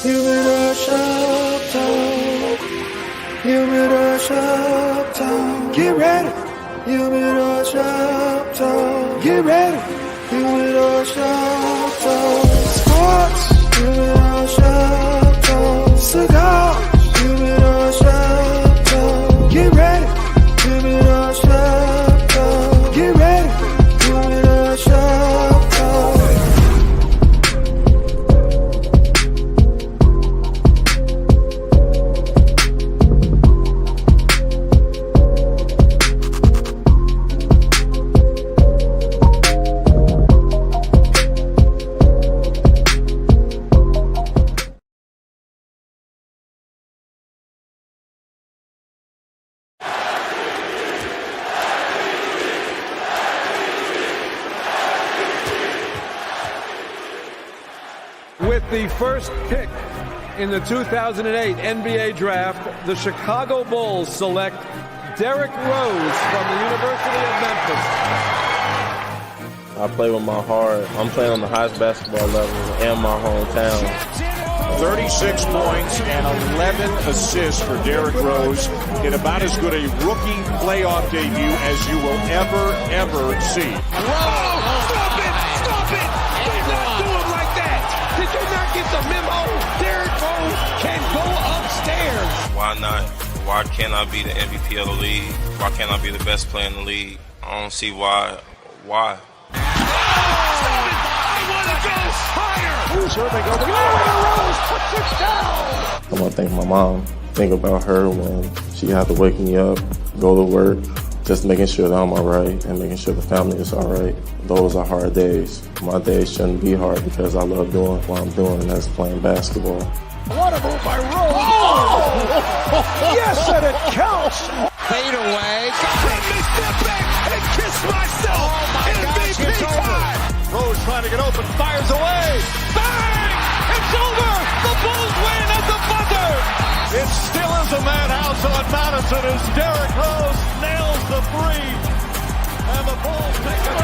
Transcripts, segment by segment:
Humidor Shop Talk. Humidor Shop Talk. Get ready. Humidor Shop Talk. Get ready. Humidor Shop Talk. Sports. Humidor Shop Talk. Cigars. Humidor Shop Talk. Get ready. Humidor Shop Talk. Get ready. Humidor Shop Talk. With the first pick in the 2008 NBA draft, the Chicago Bulls select Derrick Rose from the University of Memphis. I play with my heart. I'm playing on the highest basketball level in my hometown. 36 points and 11 assists for Derrick Rose in about as good a rookie playoff debut as you will ever see. Whoa! Stop it! Stop it! Do not do him like that! Did you not get the memo? Derrick Rose can go upstairs. Why not? Why can't I be the MVP of the league? Why can't I be the best player in the league? I don't see why. Why? Stop it! I want to go higher! Serving over. Rose puts it down! I'm gonna thank my mom. Think about her when she had to wake me up, go to work, just making sure that I'm all right and making sure the family is all right. Those are hard days. My days shouldn't be hard because I love doing what I'm doing, and that's playing basketball. What a move by Rose! Oh! Yes, and it counts! Fade away. Let me step back and kiss myself! MVP time! Rose trying to get open, fires away. Bang! It's over! The Bulls win at the buzzer! It still is a madhouse on Madison as Derrick Rose nails the three. And the Bulls take it.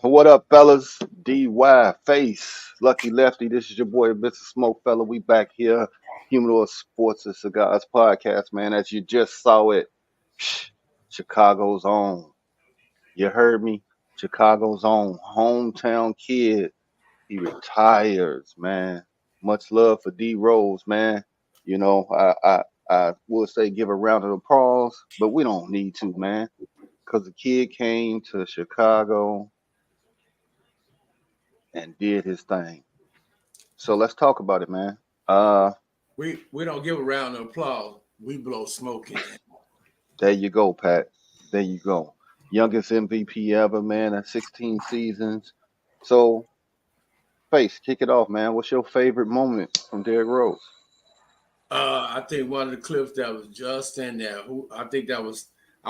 What up, fellas? DY Face, Lucky Lefty. This is your boy, Mr. SmokeFella. We back here, Humidor Sports and Cigars podcast, man. As you just saw it, Chicago's own. You heard me? Chicago's own hometown kid. He retires, man. Much love for D Rose, man. You know, I would say give a round of applause, but we don't need to, man, because the kid came to Chicago and did his thing. So let's talk about it, man. We don't give a round of applause. We blow smoke in. There you go, Pat. There you go. Youngest MVP ever, man, at 16 seasons. So, Face, kick it off, man. What's your favorite moment from Derrick Rose? I think one of the clips that was just in there. I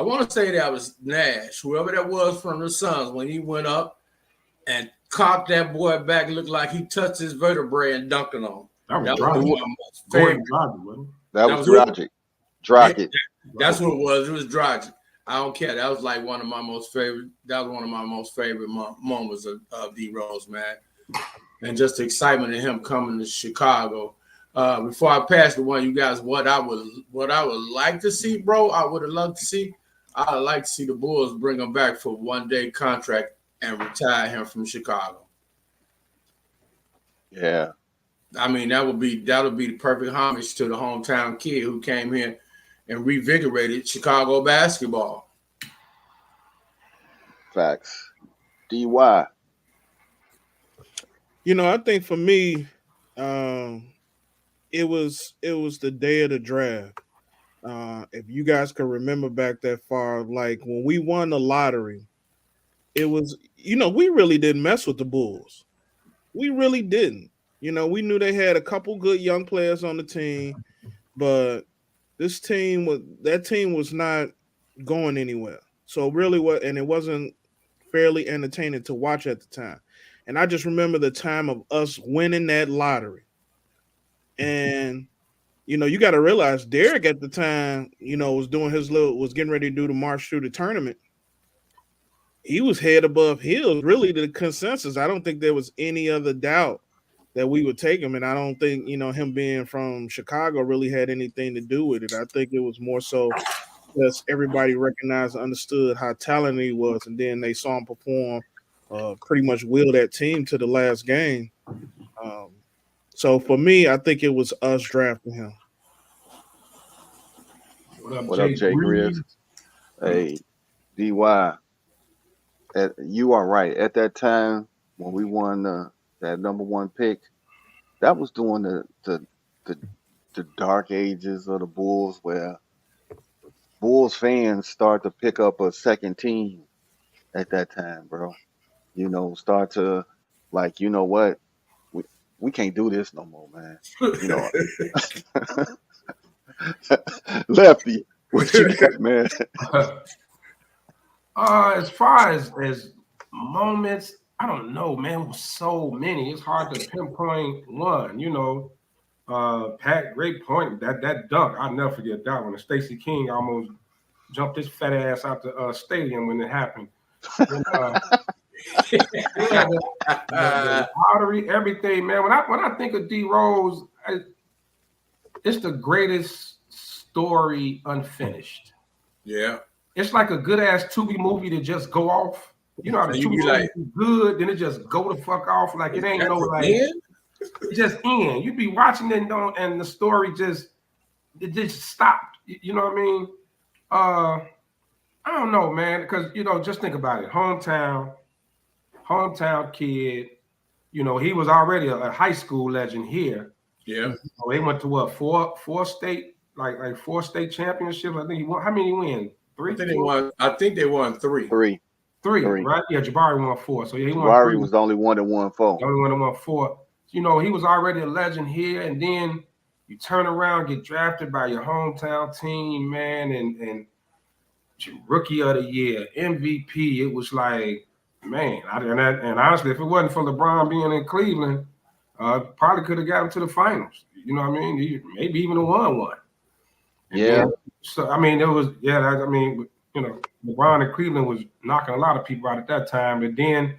want to say that was Nash, whoever that was from the Suns, when he went up and cocked that boy back, looked like he touched his vertebrae and dunked on him. That was Dragic. Dragic. That's what it was. It was Dragic. I don't care. That was like one of my most favorite. That was one of my most favorite moments of D Rose, man, and just the excitement of him coming to Chicago. Before I pass to one of you guys, what I would like to see, bro, I would have loved to see. I'd like to see the Bulls bring him back for 1-day contract and retire him from Chicago. Yeah. I mean, that would be the perfect homage to the hometown kid who came here and revigorated Chicago basketball. Facts. DY. You know, I think for me, it was the day of the draft. If you guys can remember back that far, like when we won the lottery, it was, we really didn't mess with the Bulls. We really didn't. We knew they had a couple good young players on the team, but that team was not going anywhere. So really and it wasn't fairly entertaining to watch at the time. And I just remember the time of us winning that lottery. And, you got to realize Derek at the time, was getting ready to do the march through the tournament. He was head above heels, really the consensus. I don't think there was any other doubt that we would take him. And I don't think, him being from Chicago really had anything to do with it. I think it was more so because everybody recognized and understood how talented he was. And then they saw him perform, pretty much will that team to the last game. So for me, I think it was us drafting him. What up, Jay Grizz? Hey, DY. You are right. At that time, when we won that number 1 pick, that was during the dark ages of the Bulls, where Bulls fans start to pick up a second team at that time, bro. Start to like, you know what? We can't do this no more, man. Lefty, what you got, man? As far as moments, I don't know, man. It was so many. It's hard to pinpoint one. Pat, great point. That dunk, I'll never forget that one. And Stacey King almost jumped his fat ass out the stadium when it happened. And, the lottery, everything, man. When I think of D Rose, it's the greatest story unfinished. Yeah. It's like a good ass Tubi movie to just go off. You know how the Tubi movie is good, then it just go the fuck off. Like it ain't no like it just end. You'd be watching it and the story just stopped. You know what I mean? I don't know, man, because just think about it. Hometown kid. He was already a high school legend here. Yeah. He went to what, four state championships. I think he won. How many he win? 3? I think they won 3. 3. 3, right? Yeah, Jabari won 4. So yeah, he won. Jabari was the only one that won 4. The only one that won 4. He was already a legend here, and then you turn around, get drafted by your hometown team, man, and rookie of the year, MVP. It was like, man, and honestly, if it wasn't for LeBron being in Cleveland, probably could have got him to the finals. You know what I mean? Maybe even won one. Yeah. Then, so I mean, it was LeBron in Cleveland was knocking a lot of people out at that time, but then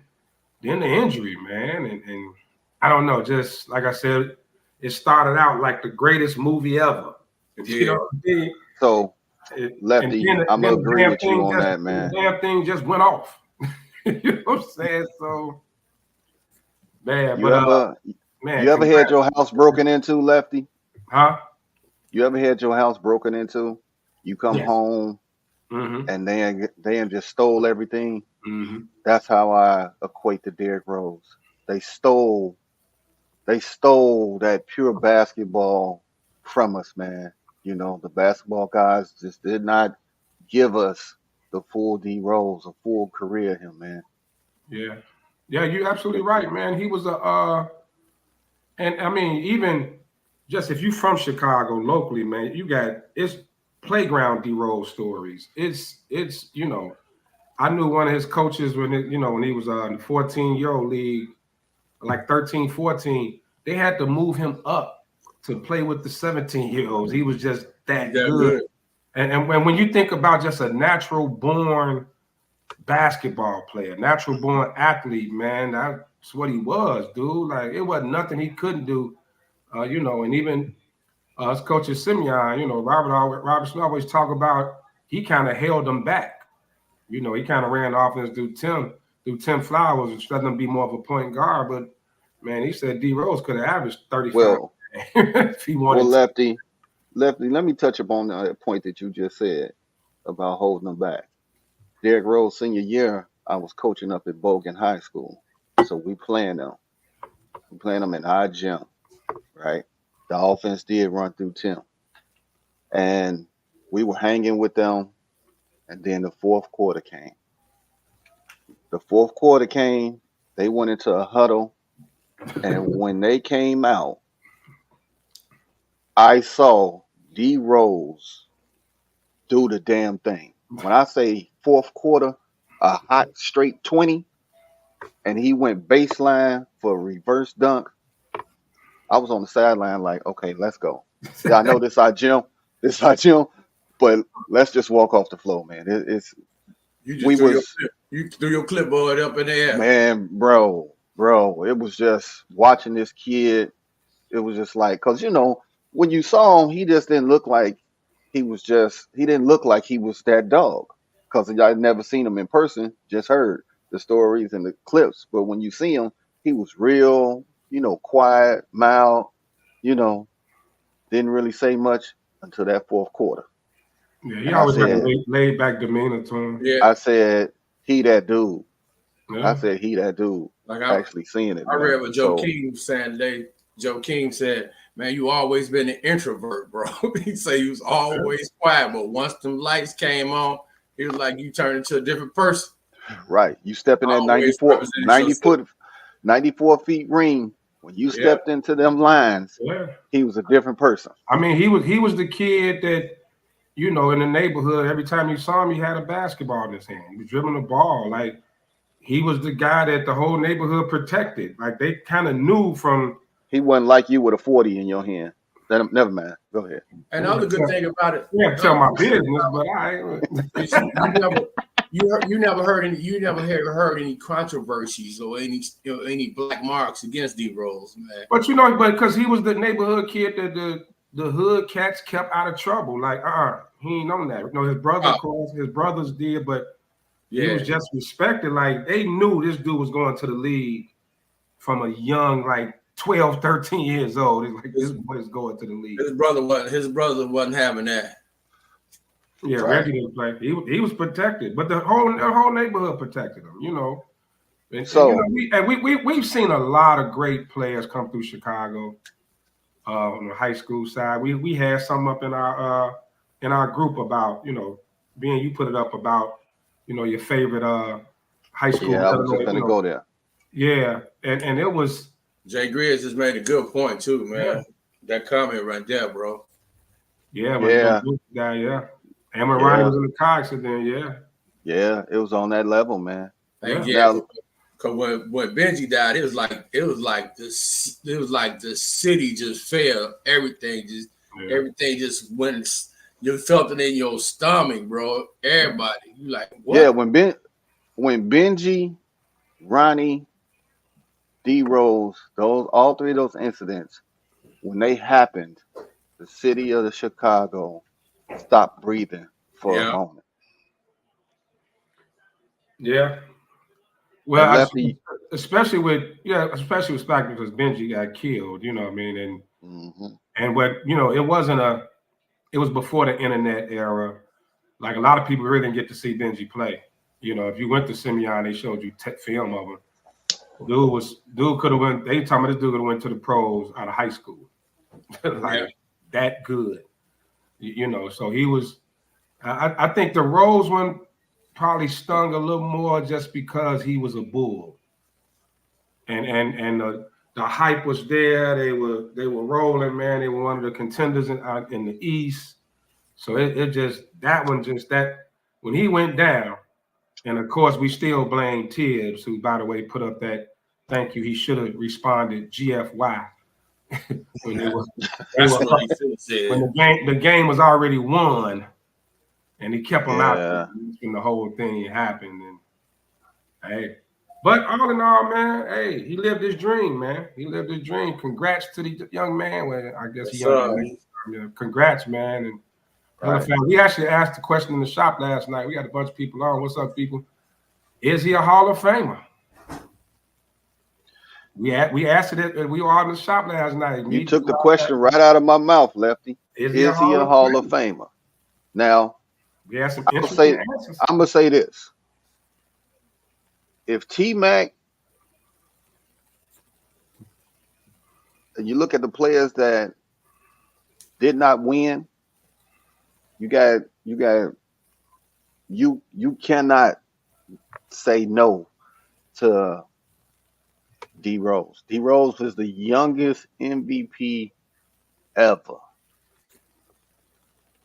the injury, man, and I don't know. Just like I said, it started out like the greatest movie ever. Yeah. So, Lefty, I'm gonna agree with you on that, man. The damn thing just went off. You know what I'm saying? So, man, you ever had your house broken into, Lefty? Huh? You ever had your house broken into? You come home, and they just stole everything. Mm-hmm. That's how I equate to Derrick Rose. They stole that pure basketball from us, man. The basketball guys just did not give us the full D Rose, a full career of him, man. Yeah, you're absolutely right, man. He was and I mean, even just if you from Chicago locally, man, it's playground D Rose stories. It's I knew one of his coaches when he was in the 14-year-old league, like 13, 14, they had to move him up to play with the 17-year-olds. He was just that good. And when you think about just a natural born basketball player, natural born athlete, man, that's what he was, dude. Like it wasn't nothing he couldn't do, and even his coach Simeon, Robertson always talk about he kind of held them back. He kind of ran the offense through Tim Flowers and let him be more of a point guard. But man, he said D Rose could have averaged 35 if he wanted. Well, Lefty, let me touch upon the point that you just said about holding them back. Derrick Rose senior year, I was coaching up at Bogan High School, so we playing them. We playing them in our gym, right? The offense did run through Tim, and we were hanging with them. And then the fourth quarter came. They went into a huddle. And when they came out, I saw D Rose do the damn thing. When I say fourth quarter, a hot straight 20, and he went baseline for a reverse dunk, I was on the sideline like, okay, let's go. Yeah, I know this our gym, but let's just walk off the floor, man. You threw your clipboard up in the air. Man, bro, it was just watching this kid. It was just like, cause when you saw him, he just didn't look like he didn't look like he was that dog. Cause I'd never seen him in person, just heard the stories and the clips. But when you see him, he was real, quiet, mild, didn't really say much until that fourth quarter. Yeah, he always had a laid back demeanor to him. Yeah. I said, he that dude. Yeah. I said, he that dude. Like actually seeing it. I read what Joe King was saying today. Joe King said, man, you always been an introvert, bro. He said he was always quiet, but once them lights came on, he was like, you turned into a different person. Right. You step in that 94 feet ring. When you stepped into them lines, he was a different person. I mean, he was the kid that, in the neighborhood, every time you saw him, he had a basketball in his hand. He was dribbling the ball. Like, he was the guy that the whole neighborhood protected. Like, they kind of knew from. He wasn't like you with a 40 in your hand. Never mind. Go ahead. And the other good thing about it. Yeah, tell my business, but you never heard any controversies or any black marks against D Rose, man. But because he was the neighborhood kid that the hood cats kept out of trouble. Like, he ain't on that. His brother, of course, his brothers did, but he was just respected. Like, they knew this dude was going to the league from a young, like 12, 13 years old. It's like, this boy's going to the league. His brother wasn't having that. Yeah, Reggie didn't play. He was protected, but the whole neighborhood protected him. We've seen a lot of great players come through Chicago on the high school side. We had some up in our group about being you put it up about your favorite high school. Yeah, I was just gonna go there. Yeah, and it was Jay Greer just made a good point too, man. Yeah. That comment right there, bro. Yeah, yeah. And when Ronnie was in the car accident, yeah, it was on that level, man. Because when Benji died, it was like the city just fell. Everything just went. You felt it in your stomach, bro. Everybody, you like what? Yeah, when Benji, Ronnie, D Rose, all three of those incidents, when they happened, the city of Chicago stopped breathing for a moment. Yeah. Well, especially with Spackman because Benji got killed, you know what I mean? And what, it was before the internet era. Like, a lot of people really didn't get to see Benji play. If you went to Simeon, they showed you film of him. Dude could have went, they talking about this dude could have went to the pros out of high school. That good. So he was, I think the Rose one probably stung a little more just because he was a Bull. And the hype was there. They were rolling, man. They were one of the contenders in the East. So when he went down, and of course we still blame Tibbs, who by the way put up that thank you. He should have responded GFY. when the game was already won, and he kept him out when the whole thing happened. And hey, but all in all, man, hey, he lived his dream, man. He lived his dream. Congrats to the young man. Well, I guess congrats, man. And we actually asked the question in the shop last night. We got a bunch of people on. What's up, people? Is he a Hall of Famer? We asked it. We were all in the shop last night. You took the question right out of my mouth, Lefty. Is he a Hall of Famer? Now, I'm gonna say this: if T-Mac, and you look at the players that did not win, you cannot say no to D Rose. D Rose was the youngest MVP ever.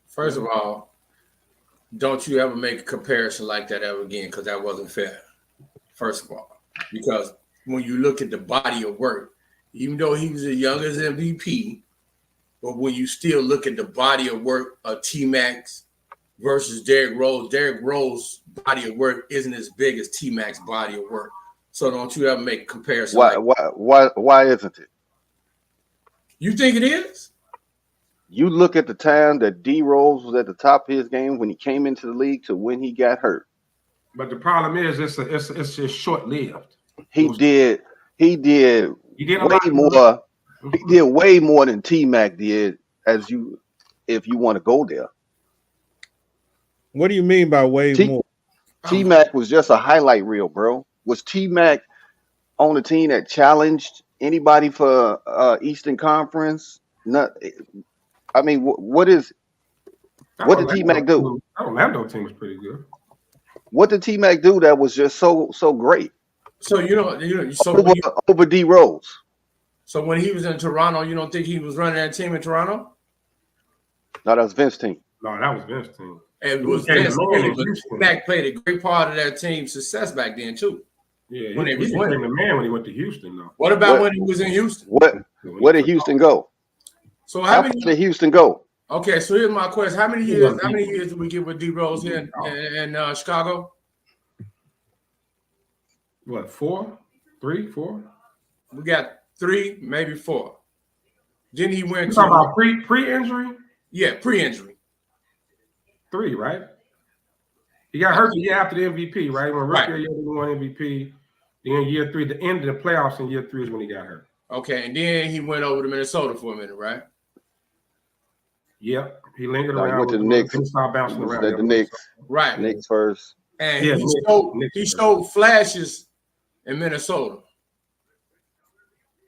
First of all, don't you ever make a comparison like that ever again, because that wasn't fair. First of all. because when you look at the body of work, even though he was the youngest MVP, but when you still look at the body of work of T-Mac's versus Derrick Rose's body of work isn't as big as T-Mac's body of work. So don't you ever make a comparison? Why isn't it? You think it is? You look at the time that D Rose was at the top of his game when he came into the league to when he got hurt. But the problem is it's just short lived. He did way more. He did way more than T-Mac did. If you want to go there. What do you mean by way more? T-Mac was just a highlight reel, bro. Was T-Mac on the team that challenged anybody for Eastern Conference? Not. I mean, what did T-Mac do? Orlando team was pretty good. What did T-Mac do that was just so great? So over D Rose. So when he was in Toronto, you don't think he was running that team in Toronto? No, that was Vince's team. No, that was Vince's team. And it was Vince's team, but T-Mac played a great part of that team's success back then too. Yeah, when he became the man when he went to Houston, though. What about when he was in Houston? Where did Houston go? So how many did Houston go? Okay, so here's my question: How many years did we get with D Rose here in Chicago? What, 4? 3, 4? We got 3, maybe 4. Then he went to about pre-injury. Yeah, pre-injury. 3, right? He got hurt the year after the MVP, right? When rookie year he won MVP. Then year 3, the end of the playoffs in year 3 is when he got hurt. Okay, and then he went over to Minnesota for a minute, right? Yep, he lingered around. Went to the Knicks. He started bouncing around. At the Knicks, right? Knicks first, and he showed flashes in Minnesota.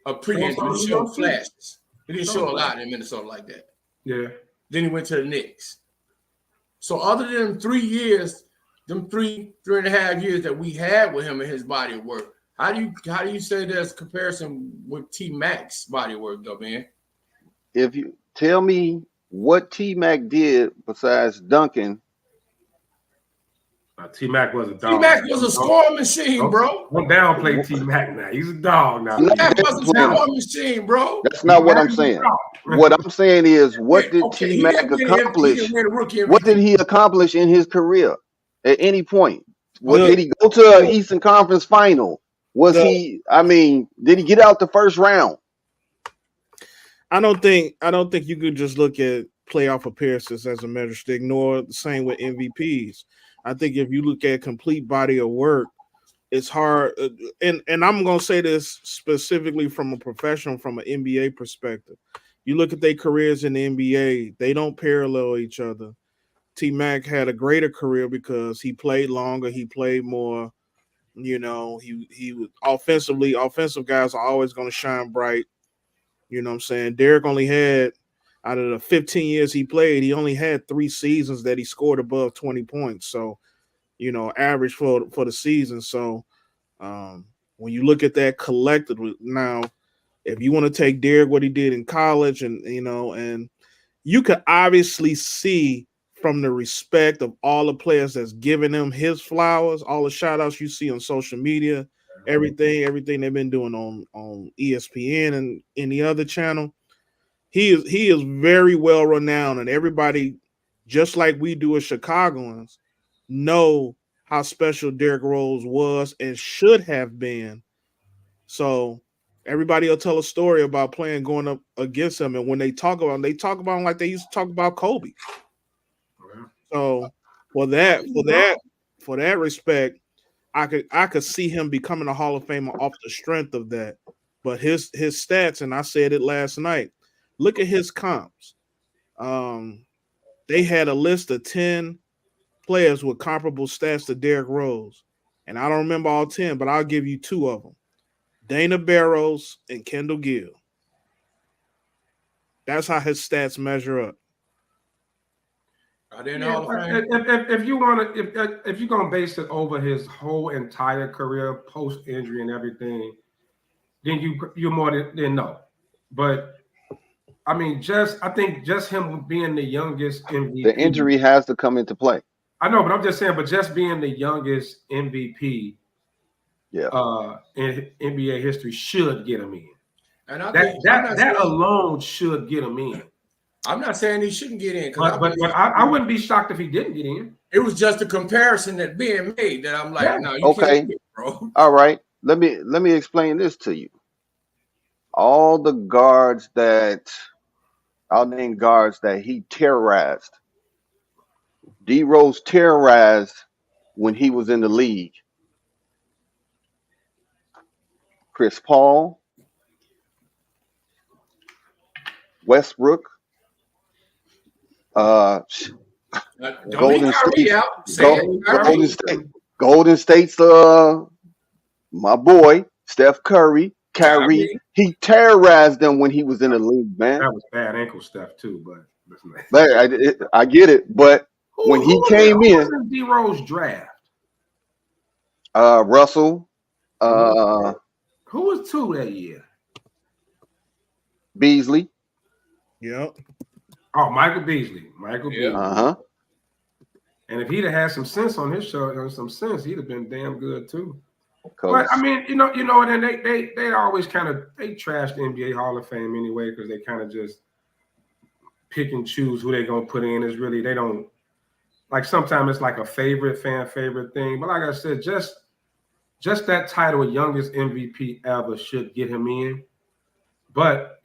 A pre-injury, he showed flashes. He didn't show a lot in Minnesota like that. Yeah. Then he went to the Knicks. So other than 3 years, them 3.5 years that we had with him in his body of work, how do you say there's a comparison with T-Mac's body of work, though, man? If you tell me what T-Mac did besides dunking. T-Mac was a dog. T-Mac was a scoring machine, bro. Don't downplay T-Mac now. He's a dog now. T-Mac was a scoring machine, bro. That's not what I'm saying. What I'm saying is, what did T-Mac accomplish? What did he accomplish in his career at any point? Did he go to an Eastern Conference final? Did he get out the first round? I don't think you could just look at playoff appearances as a measure stick, nor the same with MVPs. I think if you look at complete body of work, it's hard. And I'm going to say this specifically from an NBA perspective. You look at their careers in the NBA, they don't parallel each other. T-Mac had a greater career because he played longer, he played more. You know, he was offensive guys are always going to shine bright. You know what I'm saying? Derrick only had, out of the 15 years he played, he only had 3 seasons that he scored above 20 points. So, you know, average for the season. So when you look at that collectively, now, if you want to take Derrick, what he did in college, and, you know, and you could obviously see from the respect of all the players that's giving him his flowers, all the shout outs you see on social media, everything they've been doing on ESPN and any other channel. He is very well renowned, and everybody, just like we do as Chicagoans, know how special Derrick Rose was and should have been. So everybody will tell a story about going up against him, and when they talk about him like they used to talk about Kobe. So for that respect, I could see him becoming a Hall of Famer off the strength of that. But his stats, and I said it last night, look at his comps. They had a list of 10 players with comparable stats to Derrick Rose. And I don't remember all 10, but I'll give you 2 of them. Dana Barros and Kendall Gill. That's how his stats measure up. If you're gonna base it over his whole entire career, post injury and everything, then you're more than no. But I mean, I think him being the youngest MVP. The injury has to come into play. I know, but I'm just saying, but just being the youngest MVP, in NBA history should get him in. And I that think that alone should get him in. I'm not saying he shouldn't get in, but I wouldn't be shocked if he didn't get in. It was just a comparison that being made that I'm like, no, you can't get it, bro. All right. Let me explain this to you. All the guards that he terrorized. D Rose terrorized when he was in the league. Chris Paul, Westbrook, Golden State's my boy Steph Curry, Kyrie. He terrorized them when he was in the league, man. That was bad ankle stuff too, but I get it. But when he came in, D Rose draft, Russell, who was 2 that year? Beasley. Yep. Oh, Michael Beasley. Beasley. Uh-huh. And if he'd have had some sense on his show, he'd have been damn good too. But I mean, you know, and then they always they trash the NBA Hall of Fame anyway because they kind of just pick and choose who they're gonna put in. Is really they don't like. Sometimes it's like a fan favorite thing. But like I said, just that title of youngest MVP ever should get him in. But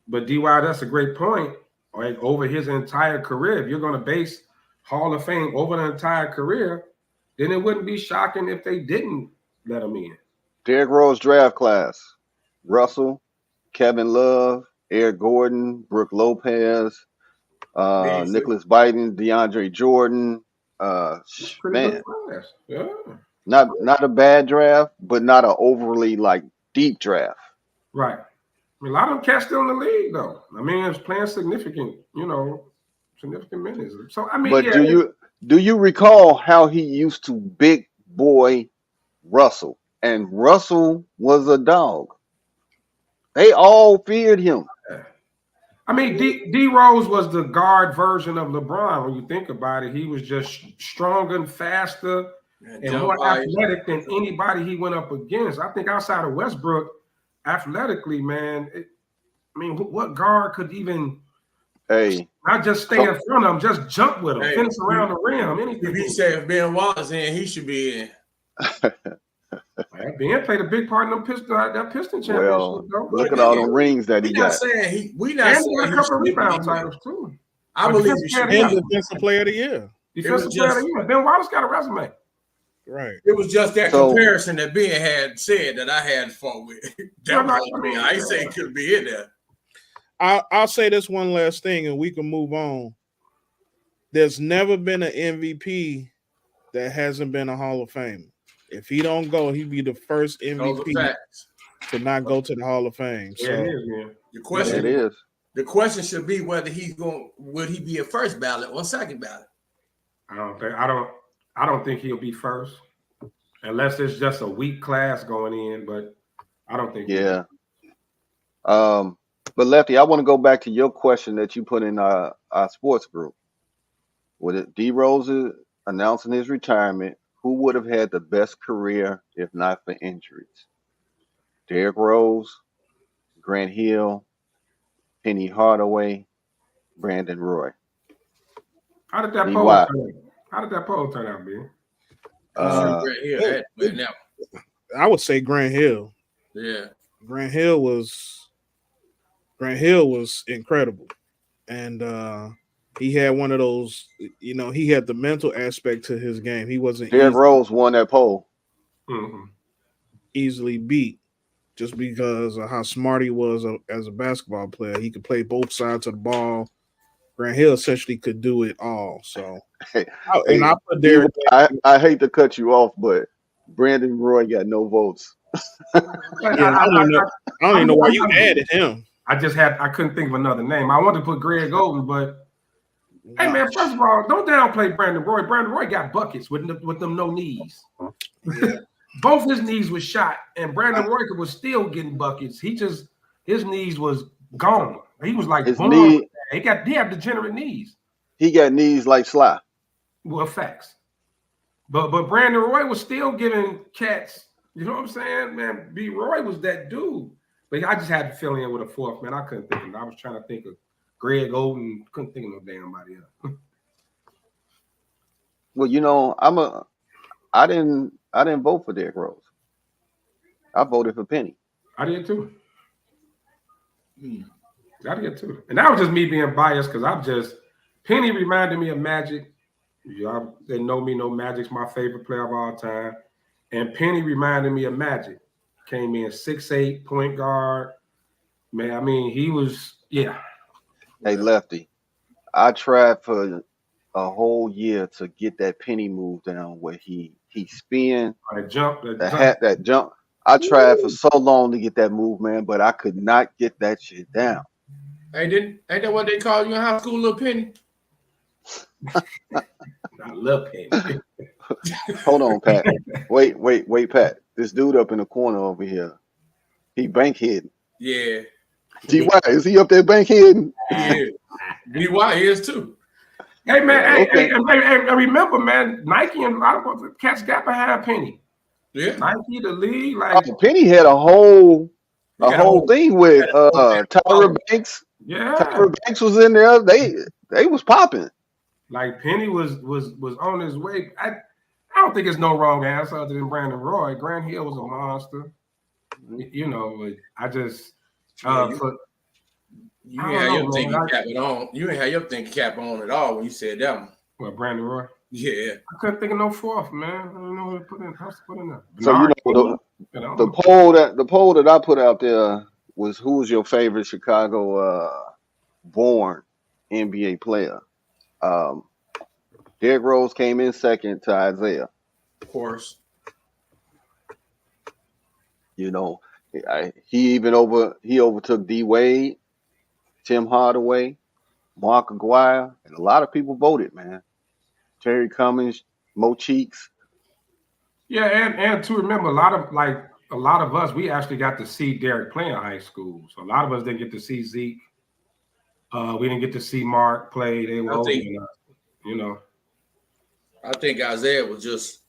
But DY, that's a great point. Right? Over his entire career, if you're going to base Hall of Fame over the entire career, then it wouldn't be shocking if they didn't let him in. Derrick Rose draft class: Russell, Kevin Love, Eric Gordon, Brooke Lopez, Nicholas Biden, DeAndre Jordan. Man, yeah. Not a bad draft, but not an overly deep draft. Right. I mean, a lot of them cats still in the league, though. I mean, it's playing significant minutes. So I mean, but do you recall how he used to big boy Russell? And Russell was a dog. They all feared him. I mean, D Rose was the guard version of LeBron. When you think about it, he was just stronger and faster and more athletic than anybody he went up against. I think outside of Westbrook, athletically, man, what guard could even not just stay in front of him, just jump with him, finish around the rim, anything. If he said if Ben Wallace in, he should be in. Ben played a big part in that Piston championship. Well, look at all the rings that he got. We not saying a couple of rebound titles too. I believe he should be Defensive Player of the Year. Defensive Player of the Year. Ben Wallace got a resume. Right. It was just that comparison that Ben had said that I had fought with. I ain't saying it could be in there. I'll say this one last thing and we can move on. There's never been an MVP that hasn't been a Hall of Fame. If he don't go, he'd be the first MVP to not go to the Hall of Fame. So it is, man. The question should be whether would he be a first ballot or second ballot? I don't think he'll be first, unless it's just a weak class going in. But I don't think. Yeah. But Lefty, I want to go back to your question that you put in our sports group. With D Rose announcing his retirement, who would have had the best career if not for injuries? Derrick Rose, Grant Hill, Penny Hardaway, Brandon Roy. How did that poll turn out, Ben? I would say Grant Hill. Yeah. Grant Hill was incredible. And he had one of those, he had the mental aspect to his game. He wasn't Derrick Rose won that poll. Easily beat just because of how smart he was as a basketball player. He could play both sides of the ball. Grant Hill essentially could do it all. So, I put Derrick. I hate to cut you off, but Brandon Roy got no votes. I don't even know why you added him. I couldn't think of another name. I wanted to put Greg Oden, but hey, man, first of all, don't downplay Brandon Roy. Brandon Roy got buckets with them no knees. Yeah. Both his knees was shot, and Brandon Roy was still getting buckets. His knees was gone. He was like, he had degenerate knees. He got knees like Sly. Well, facts. But Brandon Roy was still giving cats. You know what I'm saying, man? B. Roy was that dude. But I just had to fill in with a fourth, man. I couldn't think of it. I was trying to think of Greg Oden. Couldn't think of no damn body else. Well, you know, I didn't vote for Derrick Rose. I voted for Penny. I did too. I did too. And that was just me being biased because Penny reminded me of Magic. Y'all that know me know Magic's my favorite player of all time. And Penny reminded me of Magic. Came in 6'8", point guard. Man, I mean, he was, yeah. Hey, Lefty, I tried for a whole year to get that Penny move down where he spin, that jump. I tried for so long to get that move, man, but I could not get that shit down. Hey, ain't that what they call you in high school, Little Penny? I love Penny. Hold on, Pat. Wait, Pat. This dude up in the corner over here, he bank hidden. Yeah. T.Y., is he up there bank hidden? Yeah. D.Y. is too. Hey, man, Okay. hey, remember, man, Nike and a lot of cats got behind Penny. Yeah. Nike, the league, like Penny had a whole thing with Tyra Banks. Yeah. Tyra Banks was in there. They was popping. Like Penny was on his way. I don't think it's no wrong answer other than Brandon Roy. Grant Hill was a monster. You know, I just you ain't have your thinking cap on. You ain't have your thinking cap on at all when you said that one. Well, Brandon Roy. Yeah. I couldn't think of no fourth, man. I don't know what to put in. How to put in there. So the poll that I put out there was who was your favorite Chicago born NBA player. Derrick Rose came in second to Isaiah. Of course. You know, he overtook D Wade, Tim Hardaway, Mark Aguirre, and a lot of people voted, man. Terry Cummings, Mo Cheeks. Yeah, and to remember, a lot of us, we actually got to see Derrick play in high school. So a lot of us didn't get to see Zeke. We didn't get to see Mark play. They were older than us, you know. I think Isaiah was just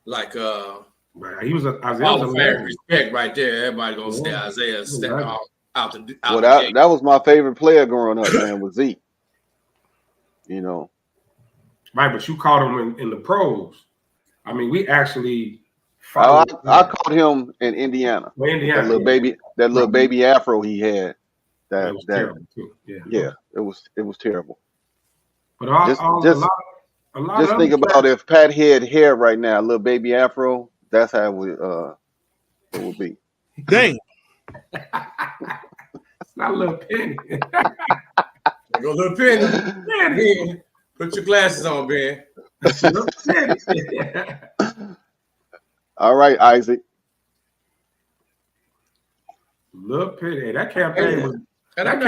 like right. He was Isaiah all was the fair respect right there. Everybody gonna say Isaiah step out the that was my favorite player growing up, man, was Zeke. You know. Right, but you caught him in the pros. I mean, we actually I caught him in Indiana. Well, Indiana, that little baby afro he had. That was terrible too. Yeah, it was terrible. But just think about if Pat had hair right now, a little baby afro. That's how it would be. Dang. It's not a little Penny. Go Little Penny. Put your glasses on, Ben. All right, Isaac. Little Penny. That campaign was. And I'm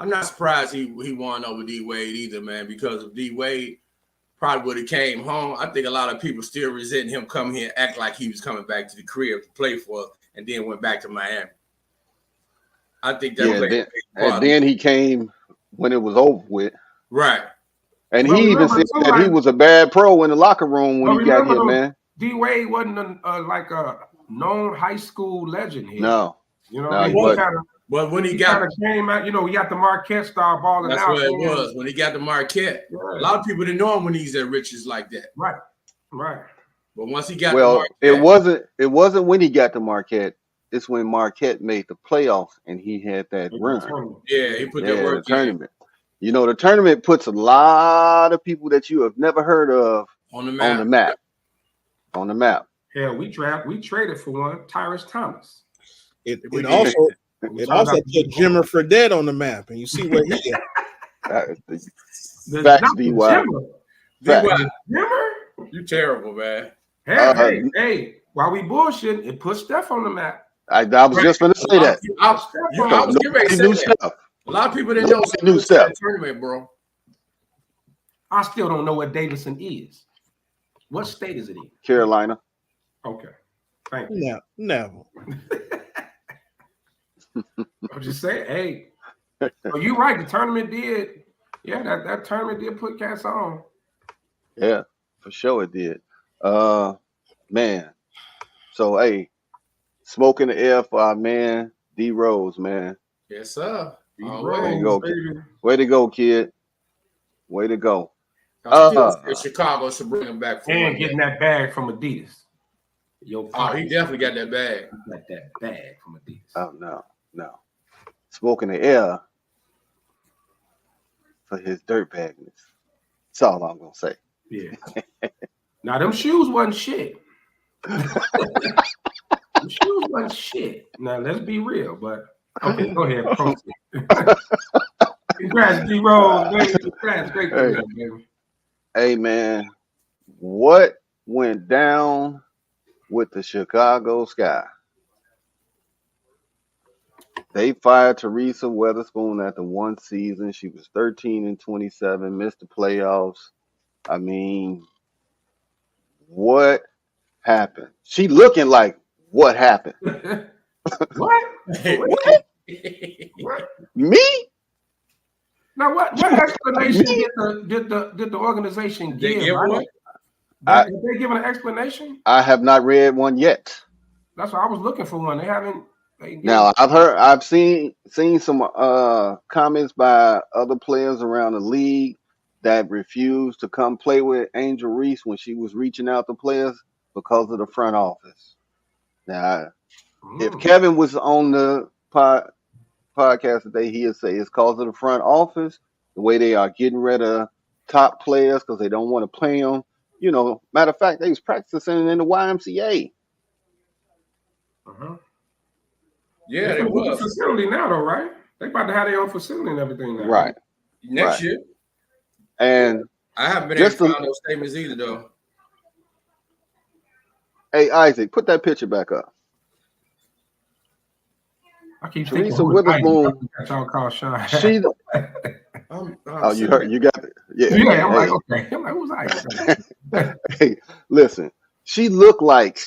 not surprised he won over D Wade either, man. Because if D Wade probably would have came home, I think a lot of people still resent him coming here, act like he was coming back to the crib to play for us, and then went back to Miami. I think that and then he came when it was over with. Right. And he even said that he was a bad pro in the locker room when he got here, man. D Wade wasn't like a known high school legend here. No. You know, but when he came out, you know, he got the Marquette star balling that's out. That's what it was when he got the Marquette. Yeah. A lot of people didn't know him when he's at Riches like that. Right. But once he got the Marquette, it wasn't when he got the Marquette. It's when Marquette made the playoffs and he had that run. Yeah, he put that work in the tournament. You know, the tournament puts a lot of people that you have never heard of on the map. On the map. Hell, we traded for one, Tyrus Thomas. It also put Jimmer Fredette on the map, and you see where he is. Facts, D.Y. Jimmer? You terrible, man. Hey, while we bullshitting, it put Steph on the map. I was just going to say that. I was getting ready to say that. A lot of people didn't know new Steph tournament, bro. I still don't know what Davidson is. What state is it in? Carolina. Okay. Thank you. Never. I'm just saying, hey. Well, you're right. The tournament did. Yeah, that tournament did put cats on. Yeah. For sure it did. Man. So hey, smoke in the air for our man D Rose, man. Yes, sir. Way to go, kid. Way to go, kid. Way to go. Chicago should bring him back for and getting that bag from Adidas. He definitely got that bag. He got that bag from Adidas. Oh no. Smoke in the air for his dirtbagness. That's all I'm gonna say. Yeah. Now them shoes wasn't shit. Them shoes wasn't shit. Now let's be real, but okay, go ahead. Congrats, D-Rose, baby. Congrats, great career, baby. Hey man, what went down with the Chicago Sky? They fired Teresa Weatherspoon after one season. She was 13-27, missed the playoffs. I mean, what happened? She looking like what happened? What? What? Me? Now, what explanation did the organization give? Did they give an explanation? I have not read one yet. That's why I was looking for one. They haven't. Now I've seen some comments by other players around the league that refused to come play with Angel Reese when she was reaching out to players because of the front office. Now, if Kevin was on the podcast today, he'd say it's because of the front office, the way they are getting rid of top players because they don't want to play them. You know, matter of fact, they was practicing in the YMCA. Yeah, they was. Facility now, though, right? They about to have their own facility and everything now. Right. Next year. And I haven't been able to find those statements either, though. Hey, Isaac, put that picture back up. I keep Teresa thinking Witherspoon. Y'all call Sean. She. Oh, you heard? You got it. Yeah. I'm like, okay. I'm like, who's Isaac? Hey, listen. She looked like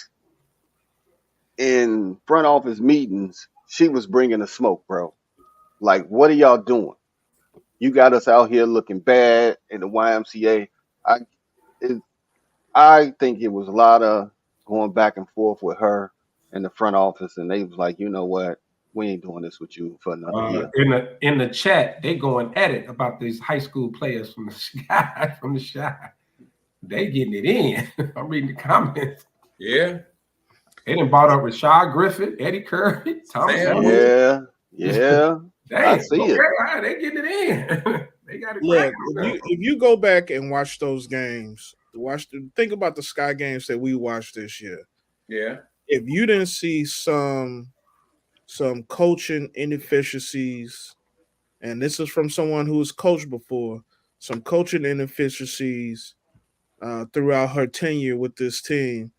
in front office meetings, she was bringing the smoke, bro. Like, what are y'all doing? You got us out here looking bad in the YMCA. I think it was a lot of going back and forth with her in the front office, and they was like, you know what? We ain't doing this with you for another year. In the chat, they going at it about these high school players from the Sky, from the Shy. They getting it in. I'm reading the comments. Yeah. They done bought up Rashad Griffith, Eddie Curry, Thomas. Yeah. I see it. They getting it in. They got it. Look, if you go back and watch those games, think about the Sky games that we watched this year. Yeah. If you didn't see some coaching inefficiencies, and this is from someone who was coached before, some coaching inefficiencies throughout her tenure with this team,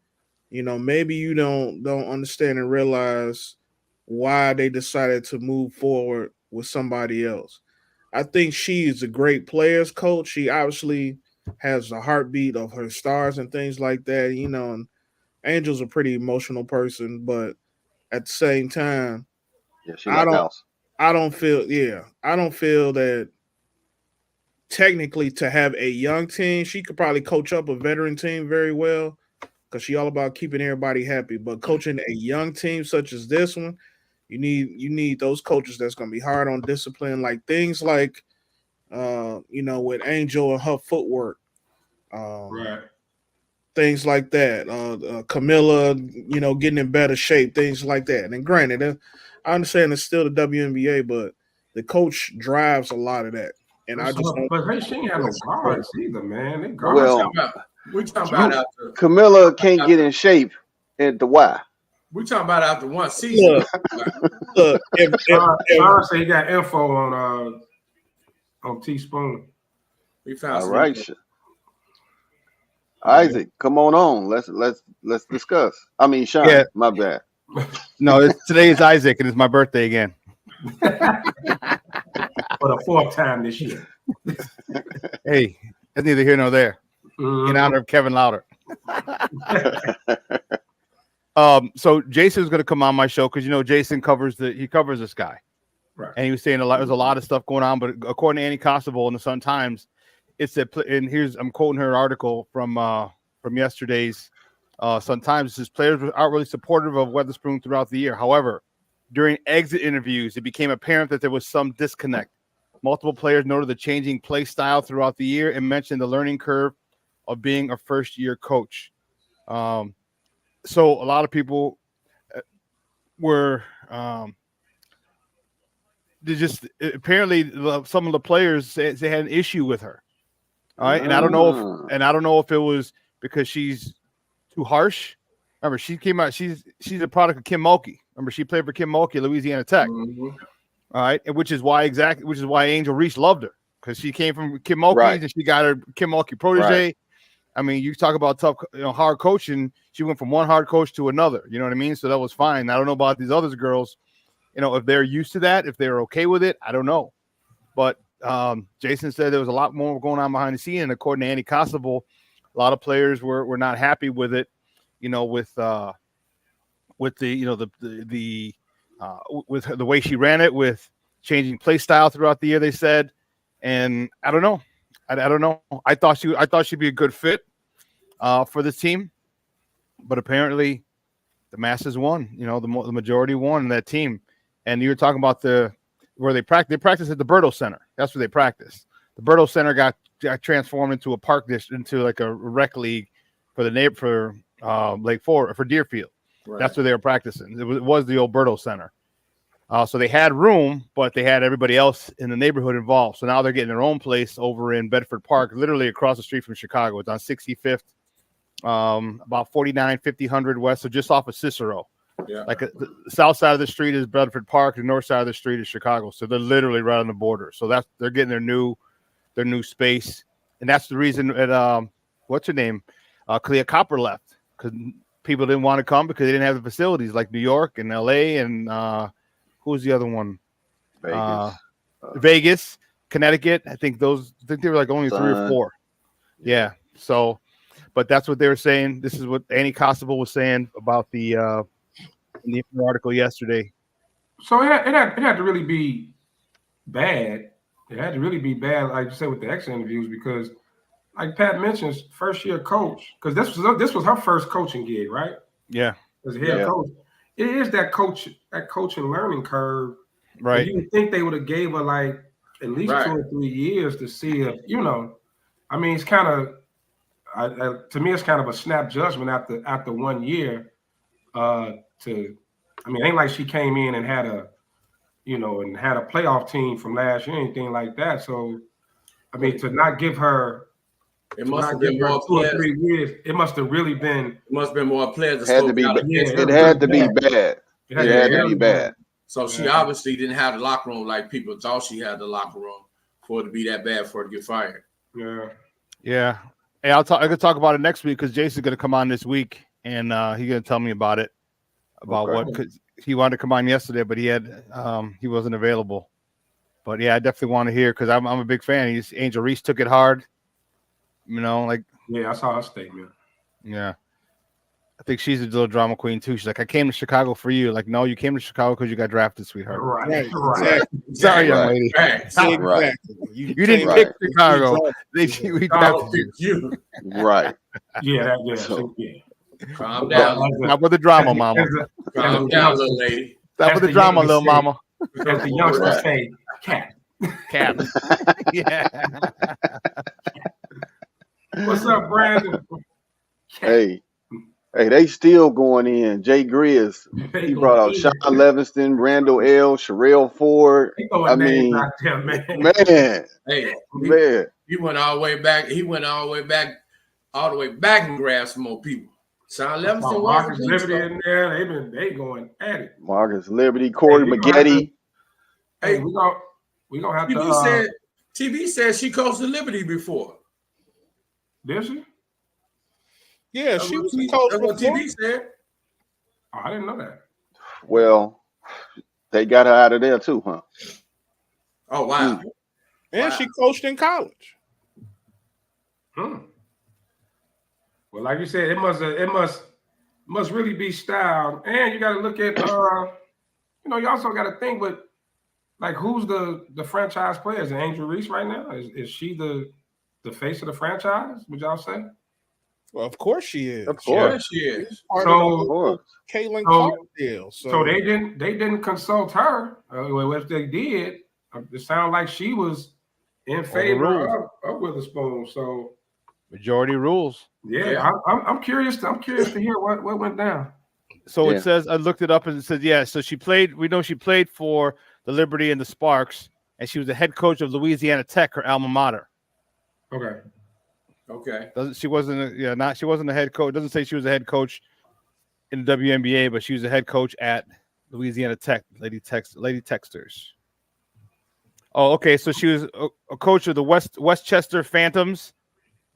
you know, maybe you don't understand and realize why they decided to move forward with somebody else. I think she is a great players coach. She obviously has a heartbeat of her stars and things like that, you know, and Angel's a pretty emotional person, but at the same time, I don't feel that technically to have a young team, she could probably coach up a veteran team very well because she's all about keeping everybody happy. But coaching a young team such as this one, you need those coaches that's going to be hard on discipline, like things like, you know, with Angel and her footwork, right. Things like that. Camilla, you know, getting in better shape, things like that. And granted, I understand it's still the WNBA, but the coach drives a lot of that. And she ain't have no guards either, man. They guards. We talking about after Camilla can't get in shape at the Y. We talking about after one season. Look, I say he got info on Teaspoon. We found all right. Isaac, come on. Let's discuss. I mean, Sean, yeah. My bad. No, today is Isaac, and it's my birthday again. For the fourth time this year. Hey, that's neither here nor there. In honor of Kevin Lauder. So Jason's going to come on my show because, you know, Jason covers this guy. Right. And he was saying there's a lot of stuff going on, but according to Annie Constable in the Sun Times, it said, and I'm quoting her article from yesterday's Sun Times. It says players aren't really supportive of Weatherspoon throughout the year. However, during exit interviews, it became apparent that there was some disconnect. Multiple players noted the changing play style throughout the year and mentioned the learning curve of being a first-year coach. So a lot of people were they just apparently some of the players said they had an issue with her. All right, and I don't know if it was because she's too harsh. Remember, she came out. She's a product of Kim Mulkey. Remember, she played for Kim Mulkey at Louisiana Tech. Mm-hmm. All right, and which is why Angel Reese loved her, because she came from Kim Mulkey and she got her Kim Mulkey protege. Right. I mean, you talk about tough, hard coaching. She went from one hard coach to another. You know what I mean? So that was fine. I don't know about these other girls. If they're used to that, if they're okay with it, I don't know. But Jason said there was a lot more going on behind the scene, and according to Annie Constable, a lot of players were not happy with it. With the with the way she ran it, with changing play style throughout the year, they said, and I don't know. I don't know. I thought she'd be a good fit for this team, but apparently the masses won. The majority won in that team. And you were talking about where they practice. They practice at the Berto Center. That's where they practice. The Berto Center got transformed into a park district, into like a rec league for Lake Forest, for Deerfield. Right. That's where they were practicing. It was the old Berto Center. So they had room, but they had everybody else in the neighborhood involved. So now they're getting their own place over in Bedford Park, literally across the street from Chicago. It's on 65th, about 49, 50, 100 west, so just off of Cicero. Yeah. Like the south side of the street is Bedford Park, the north side of the street is Chicago. So they're literally right on the border. So they're getting their new space, and that's the reason that what's her name, Clea Copper left, because people didn't want to come because they didn't have the facilities like New York and LA and who's the other one? Vegas, Connecticut. I think they were like only 3 or 4. Yeah. So, but that's what they were saying. This is what Annie Constable was saying about in the article yesterday. So it had to really be bad. It had to really be bad, like you said, with the exit interviews, because, like Pat mentions, first year coach, because this was her first coaching gig, right? Yeah. As a head coach. It is that coaching learning curve. Right. You would think they would have gave her like at least 2 or 3 years to see if, I mean, it's kind of, to me, it's kind of a snap judgment after 1 year. It ain't like she came in and had a playoff team from last year, anything like that. So, I mean, to not give her, it must have been more 2 or 3 years. It must have really been. It must have been more players. It had to be bad. It had to be bad. It had to be bad. So she obviously didn't have the locker room like people thought she had the locker room for it to be that bad for her to get fired. Yeah. Yeah. Hey, I could talk about it next week, because Jason's going to come on this week, and he's going to tell me about it, because he wanted to come on yesterday, but he wasn't available. But yeah, I definitely want to hear, because I'm a big fan. Angel Reese took it hard. I saw her statement. Yeah. I think she's a little drama queen too. She's like, I came to Chicago for you. Like, no, you came to Chicago because you got drafted, sweetheart. Right. Sorry, young lady. Right. You didn't pick Chicago. We drafted you. Right. Yeah. Calm down. Stop with the drama, mama. Calm down, little lady. Stop with the drama, little mama. As the youngsters say, cat. Yeah. What's up, Brandon? Hey, they still going in. Jay Grizz, he brought out Sean Levingston, Randall L., Sherelle Ford. I mean, man. Hey, man. He went all the way back. He went all the way back and grabbed some more people. Sean Levingston, Marcus Liberty in there. They going at it. Marcus Liberty, Corey Maggette. Hey, we gonna have to. TV said she coached the Liberty before. Did she? Yeah, she was a coach before. TV said. Oh, I didn't know that. Well, they got her out of there too, huh? Oh wow! And she coached in college. Well, like you said, it must really be styled, and you got to look at you also got to think with, like, who's the franchise player? Is it Angel Reese right now? Is she the the face of the franchise? Would y'all say? Well, of course she is. Of course. She is. So, Of course. Caitlin So- Clark deal. so they didn't consult her. Well, if they did, it sounded like she was in favor of Witherspoon. So Majority rules. yeah, I'm curious. I'm curious to hear what went down. So Yeah. it says, I looked it up and it says, yeah. So she played. We know she played for the Liberty and the Sparks, and she was the head coach of Louisiana Tech, her alma mater. Okay. She wasn't the head coach. It doesn't say she was a head coach in the WNBA, but she was a head coach at Louisiana Tech, Lady Texters. Oh, okay. So she was a coach of the Westchester Phantoms,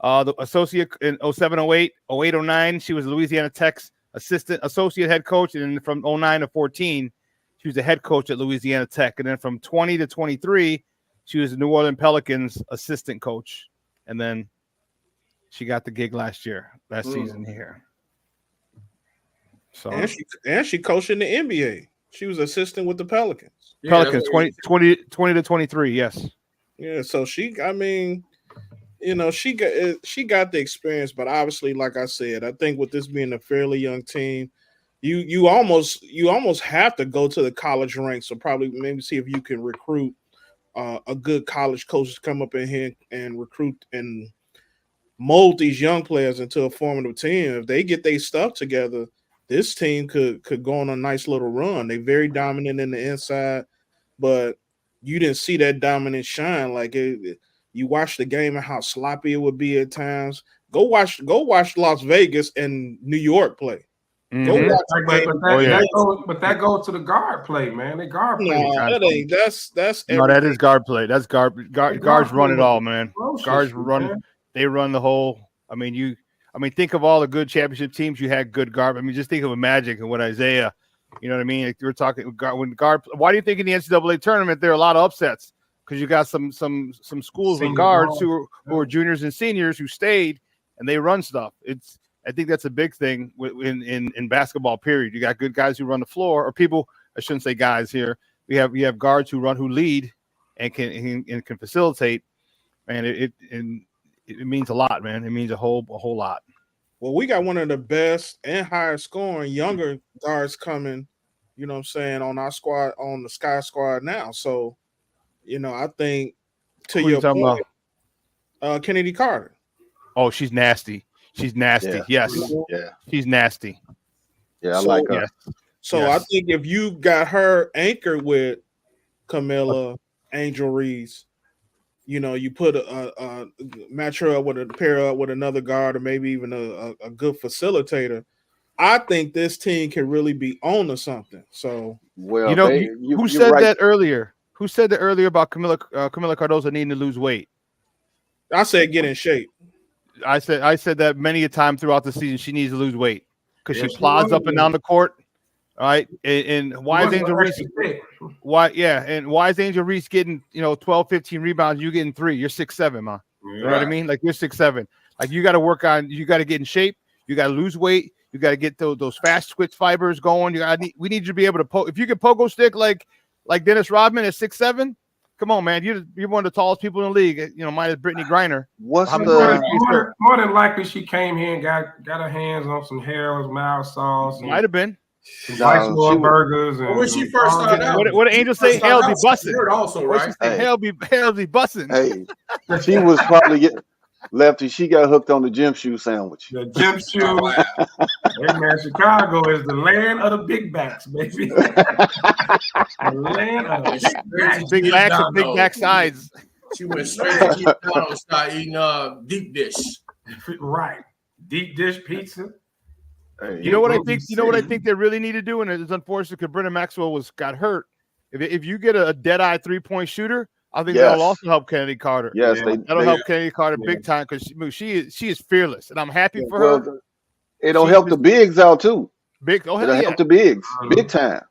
the associate in 07-08, 08-09. She was Louisiana Tech's associate head coach, and then from 09 to 14, she was the head coach at Louisiana Tech, and then from 20 to 23, she was the New Orleans Pelicans assistant coach, and then she got the gig last season here. So and she coached in the NBA. She was assistant with the Pelicans. Pelicans 20 to 23, yes. Yeah, so she got the experience, but obviously, like I said, I think with this being a fairly young team, you almost have to go to the college ranks, or probably maybe see if you can recruit a good college coach to come up in here and recruit and mold these young players into a formative team. If they get their stuff together, this team could go on a nice little run. They're very dominant in the inside, but you didn't see that dominant shine. Like you watch the game and how sloppy it would be at times. Go watch Las Vegas and New York play. Go watch But that goes to the guard play, man. They guard play. No, that ain't. That's no, that is guard play. That's guards run it all, man. Guards run. Man. They run the whole. I mean, think of all the good championship teams you had. Good guard. I mean, just think of a Magic and what Isaiah. You know what I mean? Like, we're talking when guard. Why do you think in the NCAA tournament there are a lot of upsets? Because you got some schools with guards who are juniors and seniors who stayed and they run stuff. I think that's a big thing in basketball. Period. You got good guys who run the floor, or people. I shouldn't say guys here. We have guards who lead, and can facilitate. And it means a lot, man. It means a whole lot. Well, we got one of the best and highest scoring younger guards coming, you know what I'm saying, on our squad, on the Sky Squad now. So, I think to your point, Kennedy Carter. Oh, she's nasty. She's nasty. Yeah. Yes. Yeah. She's nasty. Yeah, I like her. Yes. So Yes. I think if you got her anchored with Camilla, Angel Reese, you put a match her up with a pair up with another guard, or maybe even a good facilitator. I think this team can really be on to something. So, Well, who said that earlier? Who said that earlier about Camilla Cardoso needing to lose weight? I said get in shape. I said that many a time throughout the season. She needs to lose weight because she plods up and down the court. All right, and why is Angel Reese? Why is Angel Reese getting 12, 15 rebounds? You getting 3? You're 6'7", man. You know what I mean? Like, you're 6'7". Like, you got to work on. You got to get in shape. You got to lose weight. You got to get those fast twitch fibers going. We need you to be able to poke. If you can pogo stick like Dennis Rodman at 6'7", come on, man. You're one of the tallest people in the league. Minus Brittany Griner. What's more than likely she came here and got her hands on some Harold's mild sauce. Might have been. Some burgers. And when she first started out, what did Angel say? Hell be busting. Also, right? Hell be busting. Hey, she was probably Lefty. She got hooked on the gym shoe sandwich. The gym shoe. Hey, man, Chicago is the land of the big backs, baby. The land of the big backs and big back sides. She went straight to McDonald's and started eating deep dish. Right. Deep dish pizza. Hey, You know what I think they really need to do, and it's unfortunate because Brendan Maxwell got hurt. If you get a dead-eye 3-point shooter, I think that'll also help Kennedy Carter. Yes, that'll help Kennedy Carter big time because she is fearless, and I'm happy for her. It'll help the bigs out too. It'll help the bigs big time.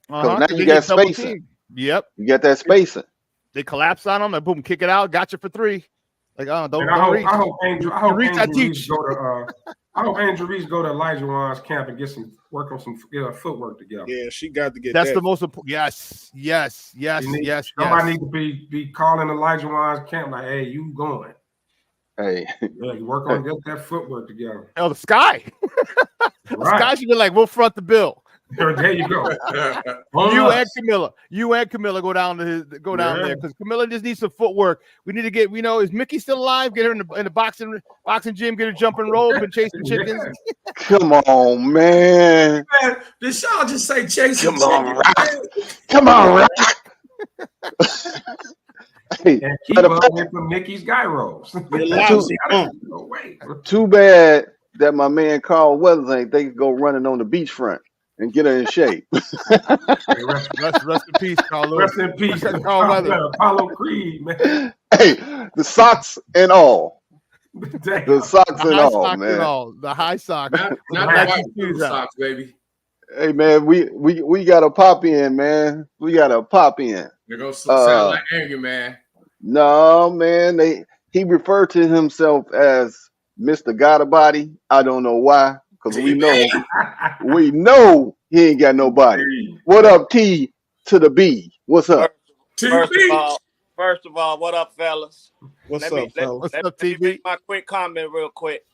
Because now you got spacing. Yep, you got that spacing. They collapse on them, and boom, kick it out, got you for 3. Like, don't reach. I hope Angel Reese I hope Angel Reese go to Elijah Wan's camp and get her footwork together. Yeah, she got to get That's that. the most important. Yes. Somebody need to be calling Elijah Wan's camp like, hey, you going. Hey, Yeah, you work on get that footwork together. Hell, the Sky. The Sky should be like, we'll front the bill. There you go. You and Camilla go down there because Camilla just needs some footwork. We need to get, is Mickey still alive? Get her in the boxing gym, get her jumping rope and chasing chickens. Come on, man. Did y'all just say chasing Come on, chickens? Rock. Come on, Rock. Hey, and keep up with the Mickey's gyros. Too bad that my man Carl Weathers ain't they go running on the beachfront and get her in shape. Rest in peace, Carl. Rest in peace, Carl Weathers. Apollo Creed, man. Hey, the socks and all. The socks and all, man. The high socks. Not the white socks, baby. Hey, man, we got to pop in, man. We got to pop in. They're going to sound like angry, man. No, man. He referred to himself as Mr. Got-A-Body. I don't know why, because we know he ain't got nobody. What up, T to the B? What's up? First of all, what up, fellas? What's up, fellas? Let me make my quick comment real quick.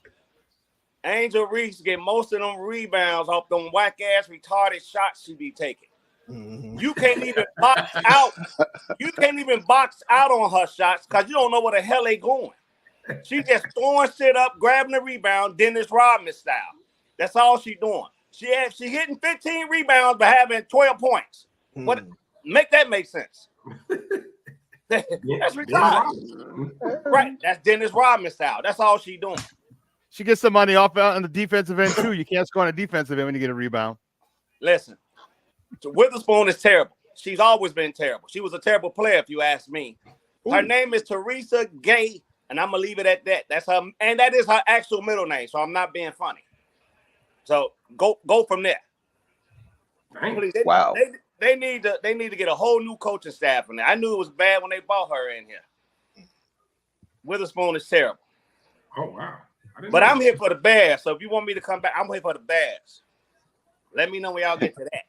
Angel Reese get most of them rebounds off them whack-ass retarded shots she be taking. Mm-hmm. You can't even box out. You can't even box out on her shots because you don't know where the hell they going. She just throwing shit up, grabbing the rebound, Dennis Rodman style. That's all she doing. She hitting 15 rebounds but having 12 points. What make that make sense? That's retarded. Right. That's Dennis Rodman style. That's all she doing. She gets some money off on the defensive end too. You can't score on the defensive end when you get a rebound. Listen, Witherspoon is terrible. She's always been terrible. She was a terrible player, if you ask me. Her name is Teresa Gay, and I'm gonna leave it at that. That's her, and that is her actual middle name. So I'm not being funny. So go from there. Wow. They need to get a whole new coaching staff in there. I knew it was bad when they brought her in here. Witherspoon is terrible. Oh wow. But I'm here for the Bears. So if you want me to come back, I'm here for the Bears. Let me know when y'all get to that.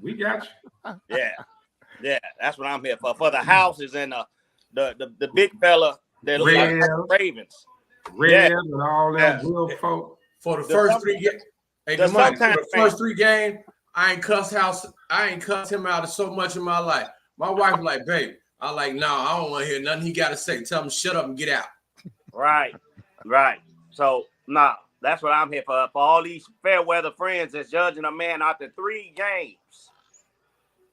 We got you. Yeah, that's what I'm here for. For the houses and the big fella that looks like the Ravens. Red and all that real folk. For the first three games. Hey, for the first 3 games, I ain't cussed him out so much in my life. My wife was like, babe, I like, no, I don't want to hear nothing he got to say. Tell him shut up and get out. Right. So, no, that's what I'm here for. For all these fair weather friends that's judging a man after 3 games.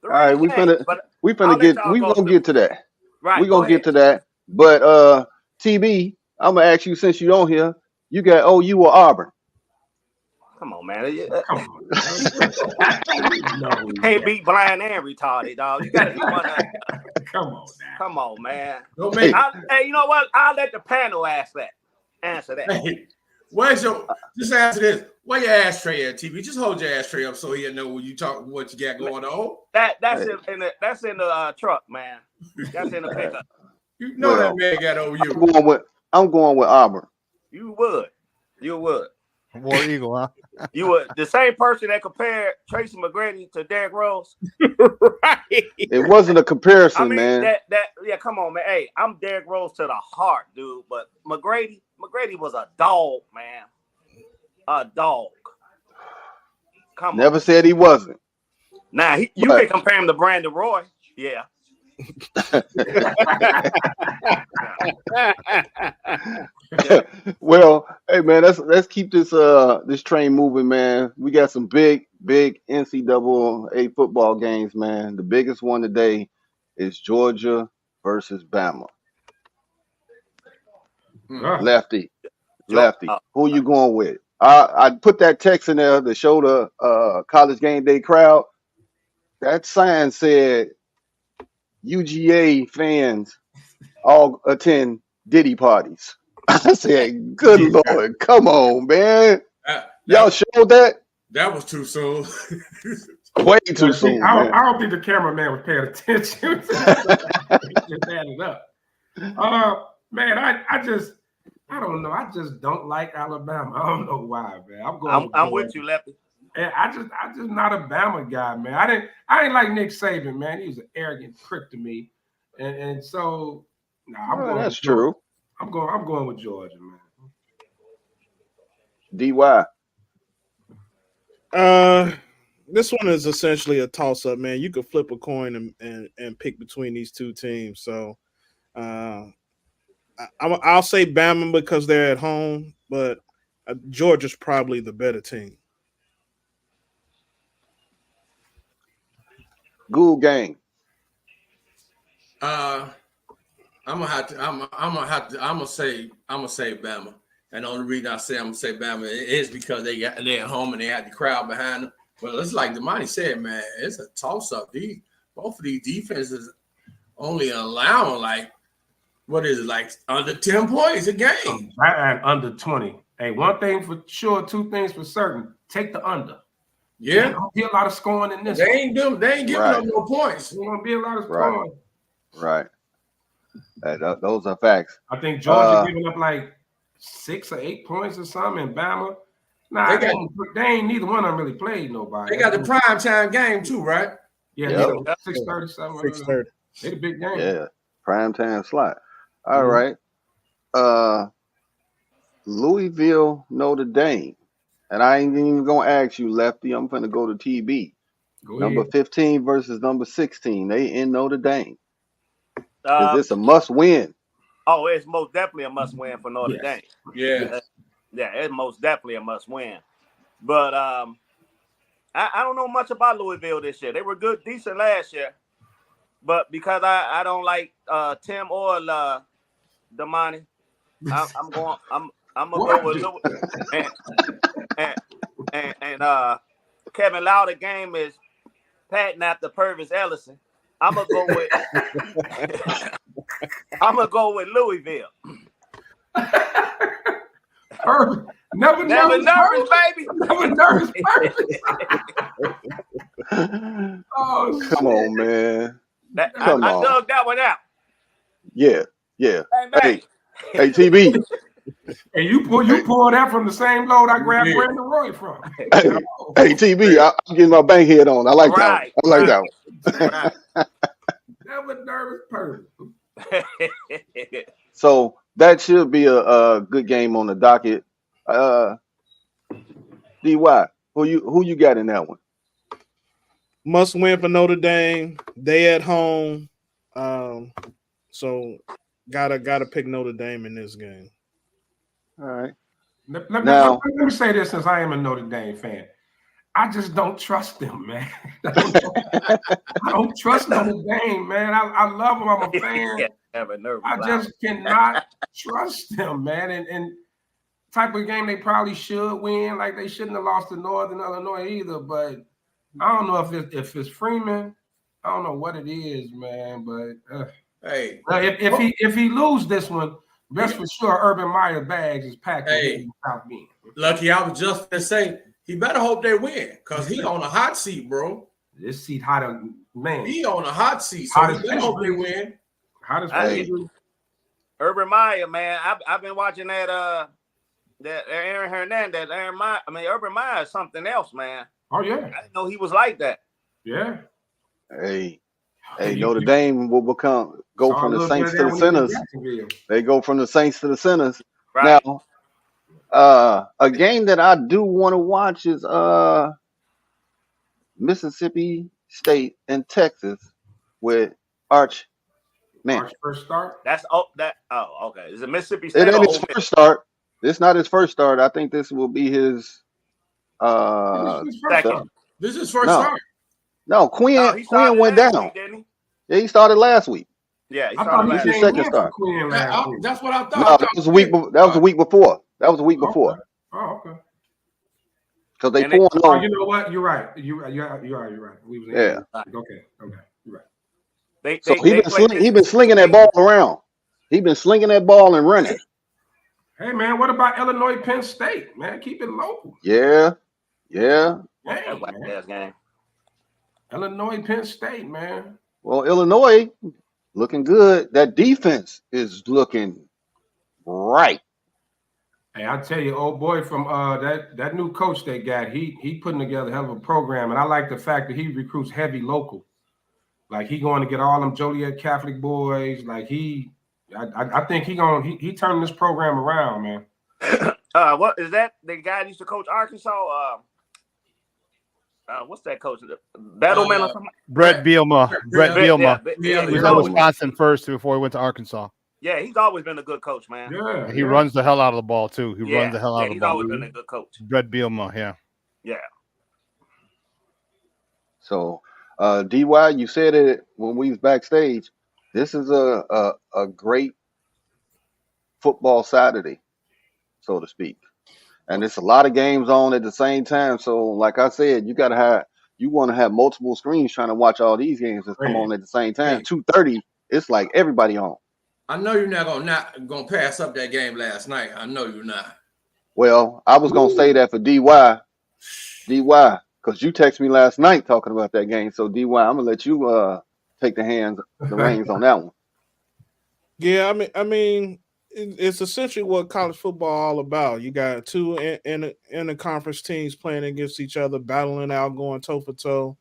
All right, we gonna get to that. Right. We gonna get to that. But TB, I'm gonna ask you since you on here, you got OU or Auburn? Come on, man. Can't beat blind and retarded, dog. You gotta be one of them. Come on, man. Hey, you know what? I'll let the panel answer that. Hey, just answer this. Where your ashtray at, TV? Just hold your ashtray up so he'll know when you talk what you got going on. That's in the truck, man. That's in the pickup. You know that man got OU. I'm going with Auburn. You would. War Eagle, huh? You would. The same person that compared Tracy McGrady to Derrick Rose. Right. It wasn't a comparison, man. Come on, man. Hey, I'm Derrick Rose to the heart, dude. But McGrady was a dog, man. A dog. Come on. Never said he wasn't. Now, you can compare him to Brandon Roy. Yeah. Well, hey man, let's keep this train moving, man. We got some big NCAA football games, man. The biggest one today is Georgia versus Bama. Lefty. Who you going with? I put that text in there to show the college game day crowd. That sign said UGA fans all attend Diddy parties. I said, good Lord, come on, man. Y'all showed that? That was too soon. Way too soon. I don't think the cameraman was paying attention. Just added up. Man, I don't know. I just don't like Alabama. I don't know why, man. I'm with you, Lefty. And I just not a Bama guy, man. I ain't like Nick Saban, man. He was an arrogant prick to me, and so I'm going. That's true. I'm going with Georgia, man. DY. This one is essentially a toss-up, man. You could flip a coin and pick between these two teams. So I'll say Bama because they're at home, but Georgia's probably the better team. Ghoul gang. I'm gonna say Bama. And the only reason I say I'm gonna say Bama is because they're at home and they had the crowd behind them. But it's like Damani said, man, it's a toss-up. Both of these defenses only allowing like under 10 points a game. And under 20. Hey, one thing for sure, two things for certain. Take the under. Yeah, don't be a lot of scoring in this. They ain't giving up no points. There's gonna be a lot of scoring. Right. Those are facts. I think Georgia giving up like 6 or 8 points or something, and Bama. Nah, they ain't neither one of them really played nobody. They got the prime time game too, right? Yeah, 6:30, 6:30. It's a big game. Yeah, prime time slot. All right. Louisville, Notre Dame. And I ain't even gonna ask you, Lefty. I'm gonna go to TB. Number 15 versus number 16. They in Notre Dame. Is this a must win? Oh, it's most definitely a must win for Notre Dame. Yeah. Yeah, it's most definitely a must win. But I don't know much about Louisville this year. They were decent last year. But because I don't like Tim or Damani, I'm gonna go with Louisville. And Kevin Lauder game is patting after Purvis Ellison. I'm gonna go with Louisville. Never nervous, baby. Never nervous. Oh, come on, man. Come I on. dug that one out. Yeah. Hey, TB. And you pull that from the same load I grabbed Brandon Roy from. Hey, TB, I'm getting my bank head on. I like that one. I like that one. Never nervous person. So that should be a good game on the docket. DY, who you got in that one? Must win for Notre Dame. They at home. So gotta pick Notre Dame in this game. All right. Let me say this, since I am a Notre Dame fan. I just don't trust them, man. I don't trust Notre Dame, man. I love them. I'm a fan. I just cannot trust them, man. And type of game they probably should win. Like they shouldn't have lost to Northern Illinois either. But I don't know if it's Freeman. I don't know what it is, man. But hey, if he lose this one, rest for sure, Urban Meyer bags is packed. Hey, South Bend. Lucky, I was just to say he better hope they win because he on a hot seat, bro. This seat hotter, man. He on a hot seat, so he better hope they win. Urban Meyer, man. I've been watching that Aaron Hernandez. Urban Meyer is something else, man. Oh yeah. I didn't know he was like that. Yeah. Hey, Notre Dame will go from the Saints to the Sinners. They go from the Saints to the Sinners. Right. Now, a game that I do want to watch is Mississippi State and Texas with Arch Manning. First start. Okay. Is it Mississippi State? It ain't his first start. This not his first start. I think this will be his second. This is first start. No, Quinn went down. Week, didn't he? Yeah, he started last week. Yeah, he I started thought last he week. Second start. That's what I thought. No, that was the week. That was the week before. That was the week before. Oh, okay. Because they And pouring Oh, on. you know what? You're right. You're right. We was Yeah. Okay. You're right. So he been slinging that ball around. He been slinging that ball and running. Hey man, what about Illinois Penn State? Man, keep it local. Yeah. Dang, Last game. Illinois Penn State, man. Well, Illinois looking good. That defense is looking right. Hey, I tell you, old boy from that new coach they got, he putting together a hell of a program, and I like the fact that he recruits heavy local. Like he going to get all them Joliet Catholic boys. Like he I think he turned this program around, man. What is that? The guy that used to coach Arkansas. What's that coach? Battleman or something? Brett Bielema. Brett Bielema. Yeah, He was at Wisconsin first before he went to Arkansas. Yeah, he's always been a good coach, man. Yeah, he runs the hell out of the ball too. He runs the hell out of the ball. He's always been a good coach. Brett Bielema, yeah. Yeah. So, DY, you said it when we was backstage. This is a great football Saturday, so to speak, and it's a lot of games on at the same time. So, like I said, you want to have multiple screens trying to watch all these games that come on at the same time. 2:30, it's like everybody on. I know you're not gonna pass up that game last night. I know you're not. Well, I was gonna say that for DY, because you texted me last night talking about that game. So DY, I'm gonna let you take the reins on that one. Yeah, I mean, it's essentially what college football all about. You got two in the conference teams playing against each other, battling out, going toe for toe.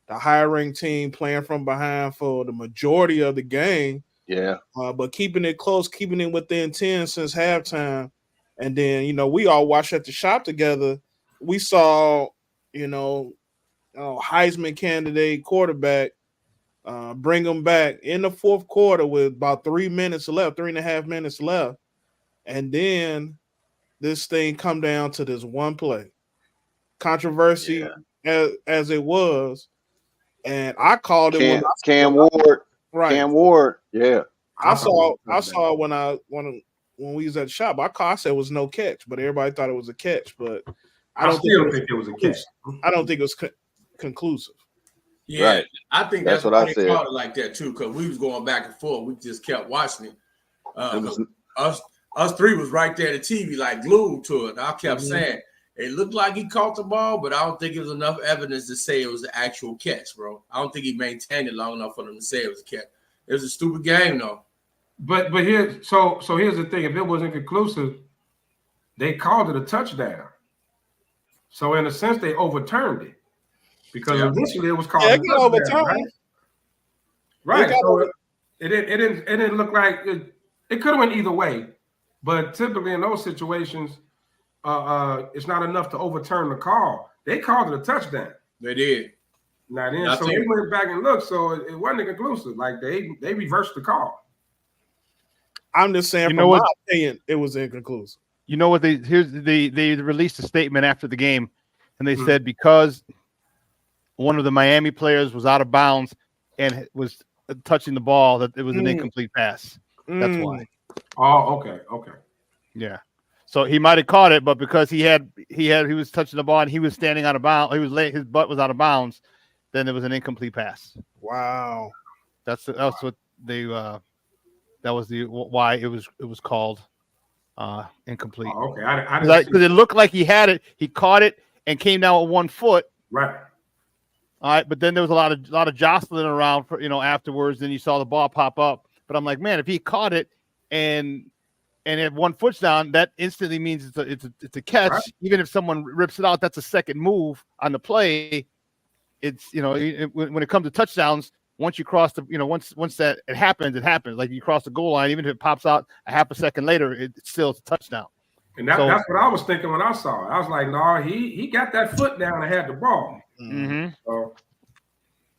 The higher ranked team playing from behind for the majority of the game. Yeah. But keeping it close, keeping it within 10 since halftime. And then, we all watched at the shop together. We saw, Heisman candidate quarterback bring them back in the fourth quarter with about 3.5 minutes left. And then this thing come down to this one play. Controversy as it was. And I called it Cam Ward. Right. Cam Ward. Yeah. I saw when we was at the shop. I said it was no catch, but everybody thought it was a catch. But I don't think it was a catch. I don't think it was conclusive. Yeah, right. I think that's what I said. Called it like that too, because we was going back and forth. We just kept watching it. Us three was right there at the TV, like glued to it. I kept saying it looked like he caught the ball, but I don't think it was enough evidence to say it was an actual catch, bro. I don't think he maintained it long enough for them to say it was a catch. It was a stupid game, though. But here's the thing: if it wasn't conclusive, they called it a touchdown. So in a sense, they overturned it because initially it was called a touchdown. Right. So it didn't look like it could have went either way, but typically in those situations, it's not enough to overturn the call. They called it a touchdown. They did. Now then, so they went back and looked, so it wasn't conclusive. Like they reversed the call. I'm just saying, from my opinion, it was inconclusive. You know what? They released a statement after the game, and they said because one of the Miami players was out of bounds and was touching the ball, that it was an incomplete pass. That's why. Oh, okay. Yeah. So he might have caught it, but because he was touching the ball and he was standing out of bounds, his butt was out of bounds, then it was an incomplete pass. Wow. That's what they that was why it was called incomplete. Oh, okay. Because it looked like he had it, he caught it and came down with 1 foot. Right. All right, but then there was a lot of jostling around for, afterwards. Then you saw the ball pop up. But I'm like, man, if he caught it and if 1 foot's down, that instantly means it's a catch. Right. Even if someone rips it out, that's a second move on the play. It's when it comes to touchdowns, once you cross the once that it happens, like you cross the goal line, even if it pops out a half a second later, it's still a touchdown. And that's what I was thinking when I saw it. I was like, no, he got that foot down and had the ball. Mm-hmm.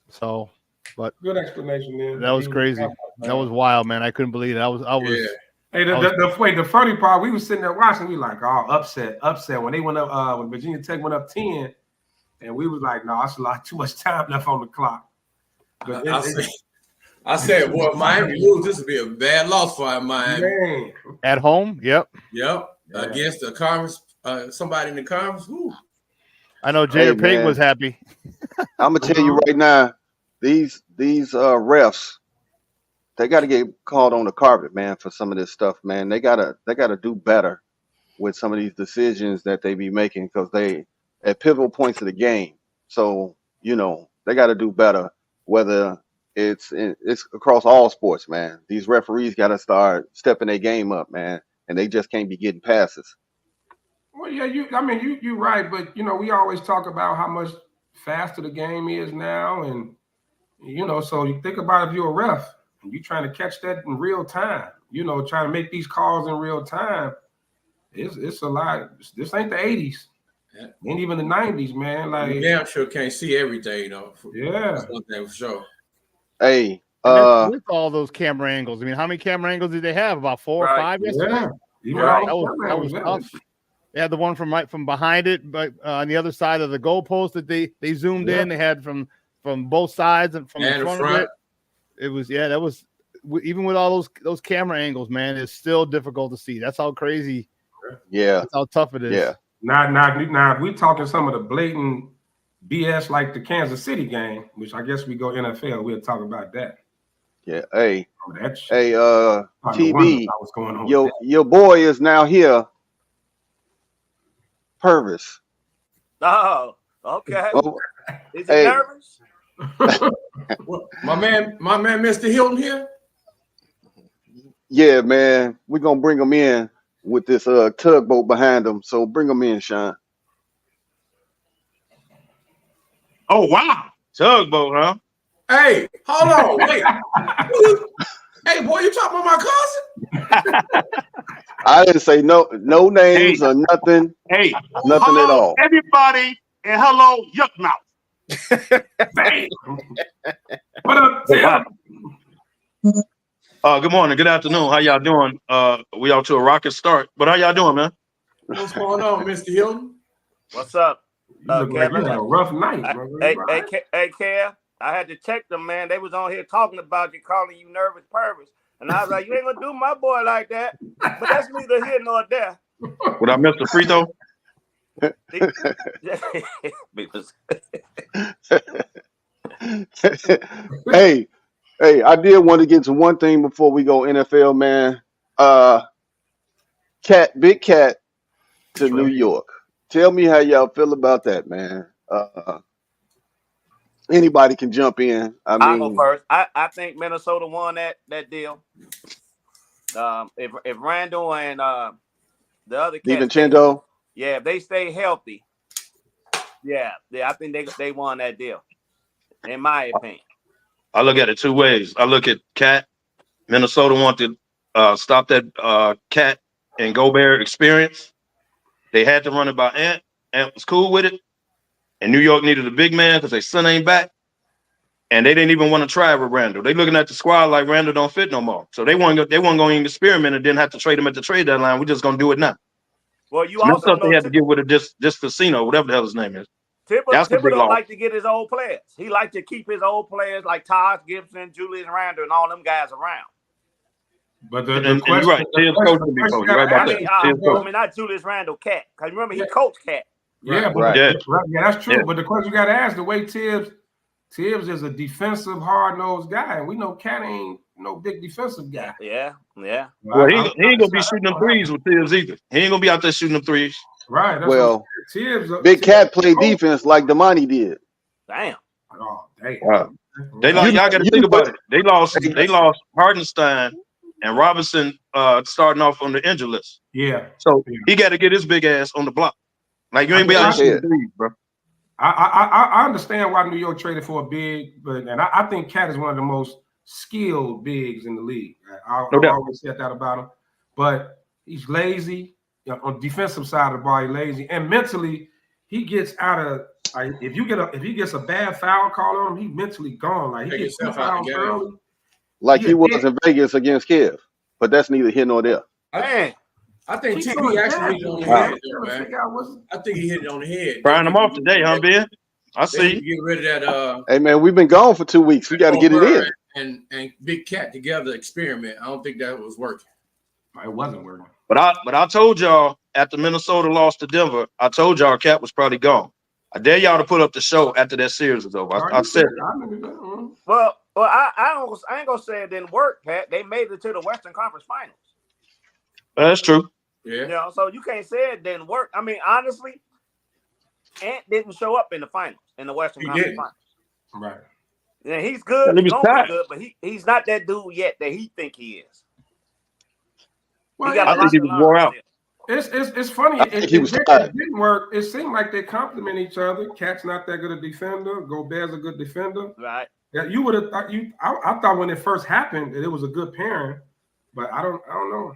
So, but good explanation, man. That was crazy. That was wild, man. I couldn't believe it. I was. Yeah. Hey, the funny part, we were sitting there watching. We like, oh, upset. When they went up, when Virginia Tech went up 10, and we was like, no, that's a lot too much time left on the clock. But I said, boy, if Miami lose, this would be a bad loss for Miami. Man. At home, yep. Yeah. Against the conference, somebody in the conference. Whew. I know Jay Pig was happy. I'm gonna tell you right now, these refs, they got to get called on the carpet, man, for some of this stuff, man. They gotta do better with some of these decisions that they be making because they at pivotal points of the game. So they got to do better. Whether it's across all sports, man. These referees got to start stepping their game up, man, and they just can't be getting passes. Well, yeah, you're right, but we always talk about how much faster the game is now, and so you think about if you're a ref and you're trying to catch that in real time. you know, trying to make these calls in real time. It's a lot. This ain't the 80s. Ain't even the 90s, man. Like, you damn sure can't see everything, though. Yeah. That's one thing for sure. Hey, with all those camera angles, I mean, how many camera angles did they have? About 4 or 5 yesterday? Yeah. That was tough. They had the one from behind it, but on the other side of the goalpost that they zoomed in. They had from both sides and from the front of it. It was that was even with all those camera angles, man. It's still difficult to see. That's how crazy. Yeah, that's how tough it is. Yeah. Now, if we talking some of the blatant BS like the Kansas City game, which I guess we go NFL, we'll talk about that. Yeah. Hey, TB, what's going on your boy is now here. Purvis. Oh, okay. Oh, Is he nervous? my man, Mr. Hilton here. Yeah, man. We're gonna bring him in with this tugboat behind him. So bring him in, Sean. Oh wow, tugboat, huh? Hey, hold on, wait. Hey, boy, you talking about my cousin? I didn't say no names or nothing. Hey, nothing hello, at all. Everybody, and hello, Yuck Mouth. What up, Tim? Good morning, good afternoon. How y'all doing? We out to a rocket start, but how y'all doing, man? What's going on, Mr. Hilton? What's up? You look like you had a rough night, brother. Hey, Kev, I had to check them, man. They was on here talking about you, calling you nervous Purvis. And I was like, you ain't gonna do my boy like that. But that's neither here nor there. Would I miss the free throw? Hey, I did want to get to one thing before we go NFL, man. Big Cat to New York. Tell me how y'all feel about that, man. Anybody can jump in. I'll go first. I think Minnesota won that deal. If Randall and the other DiVincenzo, if they stay healthy, I think they won that deal. In my opinion, I look at it two ways. I look at Cat. Minnesota wanted to stop that Cat and Gobert experience. They had to run it by Ant. Ant was cool with it. And New York needed a big man because their son ain't back. And they didn't even want to try with Randall. They looking at the squad like Randall don't fit no more. So they weren't going to even experiment and didn't have to trade him at the trade deadline. We're just going to do it now. Well, you so also know they had to get with it just casino, whatever the hell his name is. Tipper don't like to get his old players. He like to keep his old players like Todd Gibson, Julius Randle, and all them guys around. But you're right. I mean, not Julius Randle, Cat. Because remember, he coached Cat. Yeah, that's true. Yeah. But the question you got to ask, the way Tibbs is a defensive, hard-nosed guy, and we know Cat ain't no big defensive guy. Yeah. Well, he ain't going to be shooting them threes with Tibbs either. He ain't going to be out there shooting them threes. Right. Well, Big Cat played defense like Damani did. Damn. Oh, damn. Wow. Y'all got to think about it. They lost Hardenstein and Robinson starting off on the injury list. Yeah. So he got to get his big ass on the block. Like you ain't be out shooting threes, bro. I understand why New York traded for a big, but I think Cat is one of the most skilled bigs in the league. I always said that about him. But he's lazy. On the defensive side of the ball, he's lazy. And mentally, he gets out of if he gets a bad foul call on him, he's mentally gone. Like he gets fouled early. Like he was in Vegas against Kev. But that's neither here nor there. I think TB actually hit it on the head, man. I think he hit it on the head. Frying him off today, huh, Ben? I see. Get rid of that. Hey, man, we've been gone for 2 weeks. We got to get it in. And Big Cat together experiment. I don't think that was working. It wasn't working. But I told y'all after Minnesota lost to Denver, I told y'all Cat was probably gone. I dare y'all to put up the show after that series was over. I said it. Well, I ain't gonna say it didn't work, Pat. They made it to the Western Conference Finals. That's true. Yeah. So you can't say it didn't work. I mean, honestly, Ant didn't show up in the finals, in the Western Conference Finals. Right. Yeah, he's good. He's gonna be good, but he's not that dude yet that he think he is. Well, I think he was wore out. It's funny. It didn't work. It seemed like they complement each other. Cat's not that good a defender. Gobert's a good defender. Right. Yeah, you would have thought I thought when it first happened that it was a good pairing. But I don't know.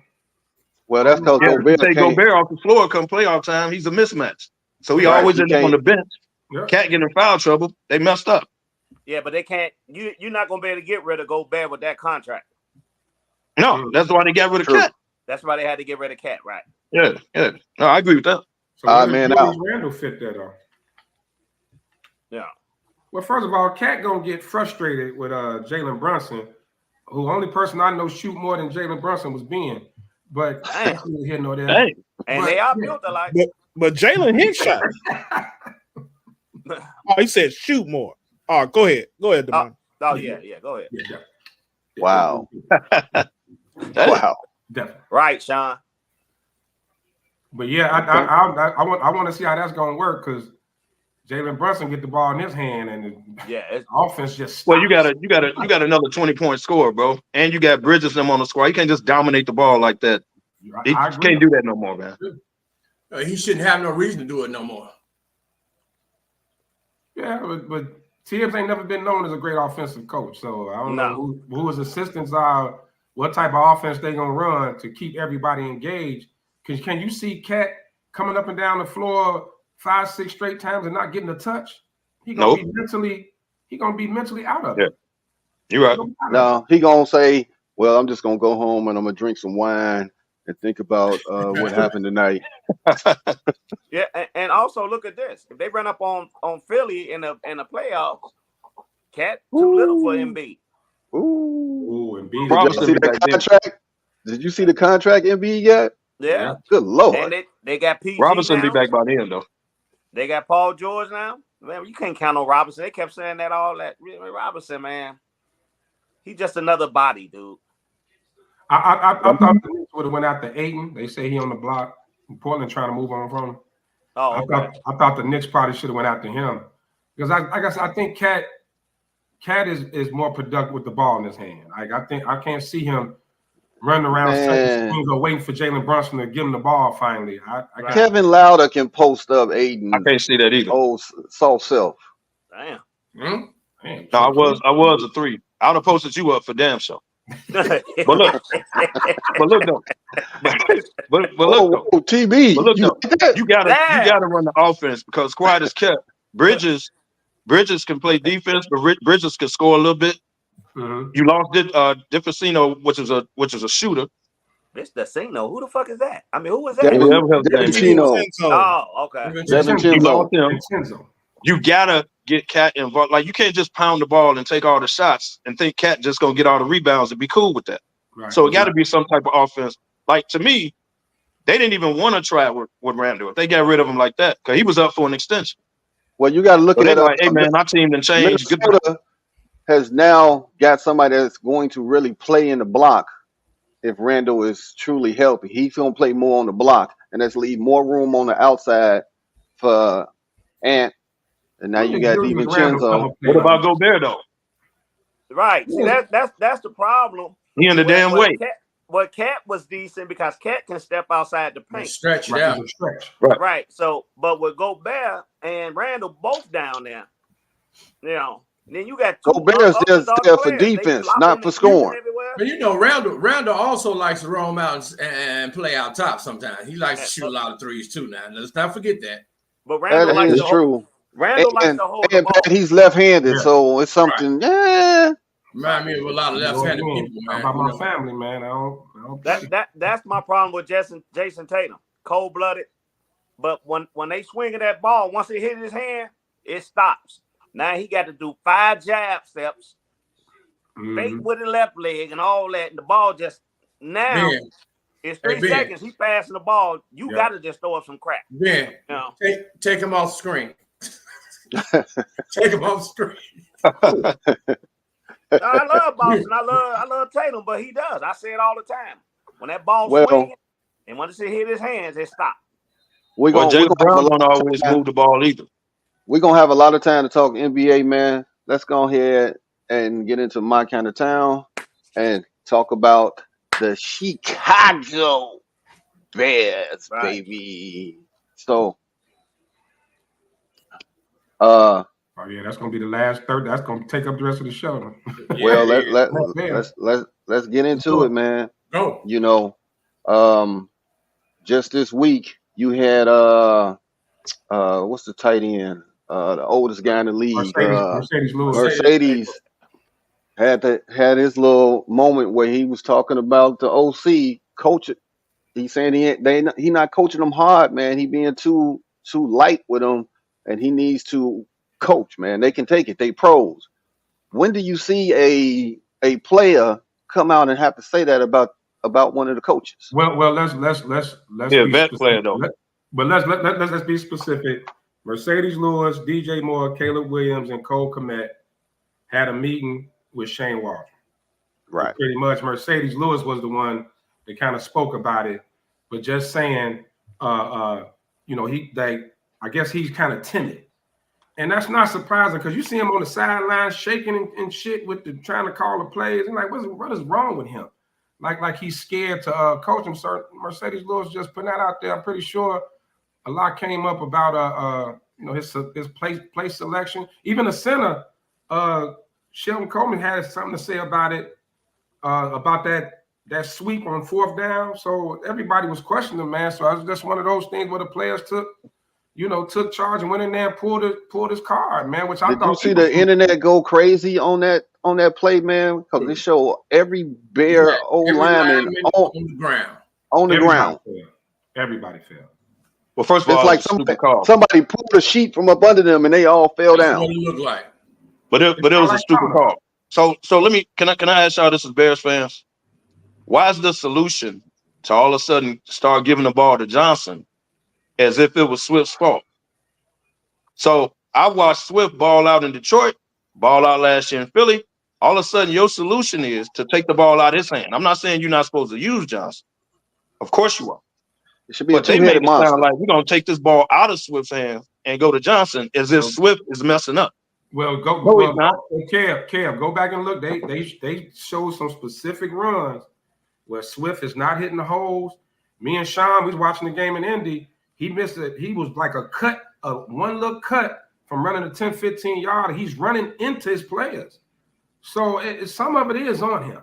Well, that's because Gobert take can't. Gobert off the floor come playoff time. He's a mismatch. So he Right, always he end up on the bench. Yep. Cat getting in foul trouble. They messed up. Yeah, but they can't. You're not gonna be able to get rid of Gobert with that contract. No, that's why they got rid of True. Cat. That's why they had to get rid of Cat, right? Yeah. No, I agree with that. So where man, does out. Randall fit that though? Yeah. Well, first of all, Cat gonna get frustrated with Jalen Brunson, who only person I know shoot more than Jalen Brunson was Ben. But that's neither here nor there. Hey. And they are built alike. But Jalen hit shot. Oh, he said shoot more. All right, go ahead, Demond. Oh yeah, go ahead. Yeah. Wow. Wow. Definitely. Right, Sean. But yeah, I want to see how that's gonna work because Jalen Brunson get the ball in his hand and it's offense just stops. Well, you got another 20-point score, bro, and you got Bridges them on the squad. You can't just dominate the ball like that. You can't do that no more, man. He shouldn't have no reason to do it no more. Yeah, but Tibbs ain't never been known as a great offensive coach, so I don't know who his assistants are, what type of offense they're gonna run to keep everybody engaged. Because can you see Cat coming up and down the floor 5-6 straight times and not getting a touch? He gonna be mentally out of it. Yeah. You're right. No, he gonna say, "Well, I'm just gonna go home and I'm gonna drink some wine and think about what happened tonight." Yeah, and also look at this. If they run up on Philly in the playoffs, Cat too little for Embiid. Ooh, Embiid. Did you see the contract? Did you see the contract Embiid yet? Yeah. Good Lord. And they got PG Robinson now. be back by then though. They got Paul George now. Man, you can't count on Robinson. They kept saying that all that. Robinson, man, he just another body, dude. I thought the Knicks would have went after Ayton. They say he on the block. Portland trying to move on from him. Oh, okay. I thought the Knicks probably should have went after him because I think Cat is more productive with the ball in his hand. Like I can't see him running around or waiting for Jalen Brunson to give him the ball finally. Kevin Lauder can post up Aiden. I can't see that either. Oh, soft self. Damn. Damn. No, I was a 3. I would have posted you up for damn sure. But look though. But look though. TB. But look though. You gotta run the offense because quiet as kept. Bridges can play defense, but Bridges can score a little bit. Mm-hmm. You lost DeFacino, which is a shooter. This DeFacino, who the fuck is that? I mean, who was that? DeFacino. Oh, okay. You lost him. You gotta get Cat involved. Like you can't just pound the ball and take all the shots and think Cat just gonna get all the rebounds and be cool with that. Right. So it got to be some type of offense. Like to me, they didn't even want to try with Randall. If they got rid of him like that, because he was up for an extension. Well, you got to look at it. Like, hey man, my team done changed. Minnesota has now got somebody that's going to really play in the block. If Randall is truly healthy, he's gonna play more on the block, and that's leave more room on the outside for Ant. And now you got DiVincenzo. What about Gobert though? Right. See, that's the problem. He in the damn way. Cat was decent because Cat can step outside the paint. Stretch it out. Right. So, but with Gobert and Randall both down there, then you got Gobert's just there for defense, not for scoring. But Randall also likes to roam out and play out top sometimes. He likes to shoot a lot of threes too now. Let's not forget that. But Randall likes to true. Randall likes to hold the ball. He's left-handed, so it's something. Remind me of a lot of left-handed people, man. About my family, man. I don't that's my problem with Jason Tatum. Cold-blooded. But when they swinging that ball, once it hit his hand, it stops. Now he got to do 5 jab steps, fake with the left leg and all that. And the ball just now it's 3 seconds. He's passing the ball. You got to just throw up some crap. Take him off screen. Take him off screen. I love Boston. I love Tatum, but he does. I say it all the time. When that ball swinging and once it hit his hands, it stopped. Jaylen Brown don't always move the ball either. We're gonna have a lot of time to talk NBA, man. Let's go ahead and get into my kind of town and talk about the Chicago Bears, baby. So that's gonna be the last third. That's gonna take up the rest of the show. Well, let's get into it, man. Oh, You know, just this week you had what's the tight end? The oldest guy in the league, Mercedes Lewis. Mercedes had his little moment where he was talking about the OC coach. He's saying he not coaching them hard, man. He being too light with them, and he needs to coach, man. They can take it. They pros. When do you see a player come out and have to say that about one of the coaches? Well, let's He a be vet specific. player though. But let's be specific. Mercedes Lewis, DJ Moore, Caleb Williams, and Cole Kmet had a meeting with Shane Waldron. Right. Pretty much, Mercedes Lewis was the one that kind of spoke about it, but just saying, I guess he's kind of timid, and that's not surprising because you see him on the sideline shaking and shit with trying to call the plays, and like, what is wrong with him? Like he's scared to coach him. So Mercedes Lewis just putting that out there. I'm pretty sure a lot came up about his place selection. Even the center, Sheldon Coleman had something to say about it, about that sweep on 4th down. So everybody was questioning him, man. So it was just one of those things where the players took charge and went in there and pulled his card, man. Which I thought. Did you see the internet go crazy on that play, man? Because they show every Bear old lineman on the ground. On the ground. Everybody fell. Well, first of all, it's like somebody pulled a sheet from up under them and they all fell down. What it looked like. But it was a stupid call. So can I ask y'all this as Bears fans? Why is the solution to all of a sudden start giving the ball to Johnson as if it was Swift's fault? So I watched Swift ball out in Detroit, ball out last year in Philly. All of a sudden, your solution is to take the ball out of his hand. I'm not saying you're not supposed to use Johnson. Of course you are. It should be but they made it sound like we're going to take this ball out of Swift's hands and go to Johnson as if Swift is messing up. Well, Kev, go back and look. They showed some specific runs where Swift is not hitting the holes. Me and Sean, we was watching the game in Indy. He missed it. He was like a one look cut from running a 10, 15 yard. He's running into his players. So some of it is on him.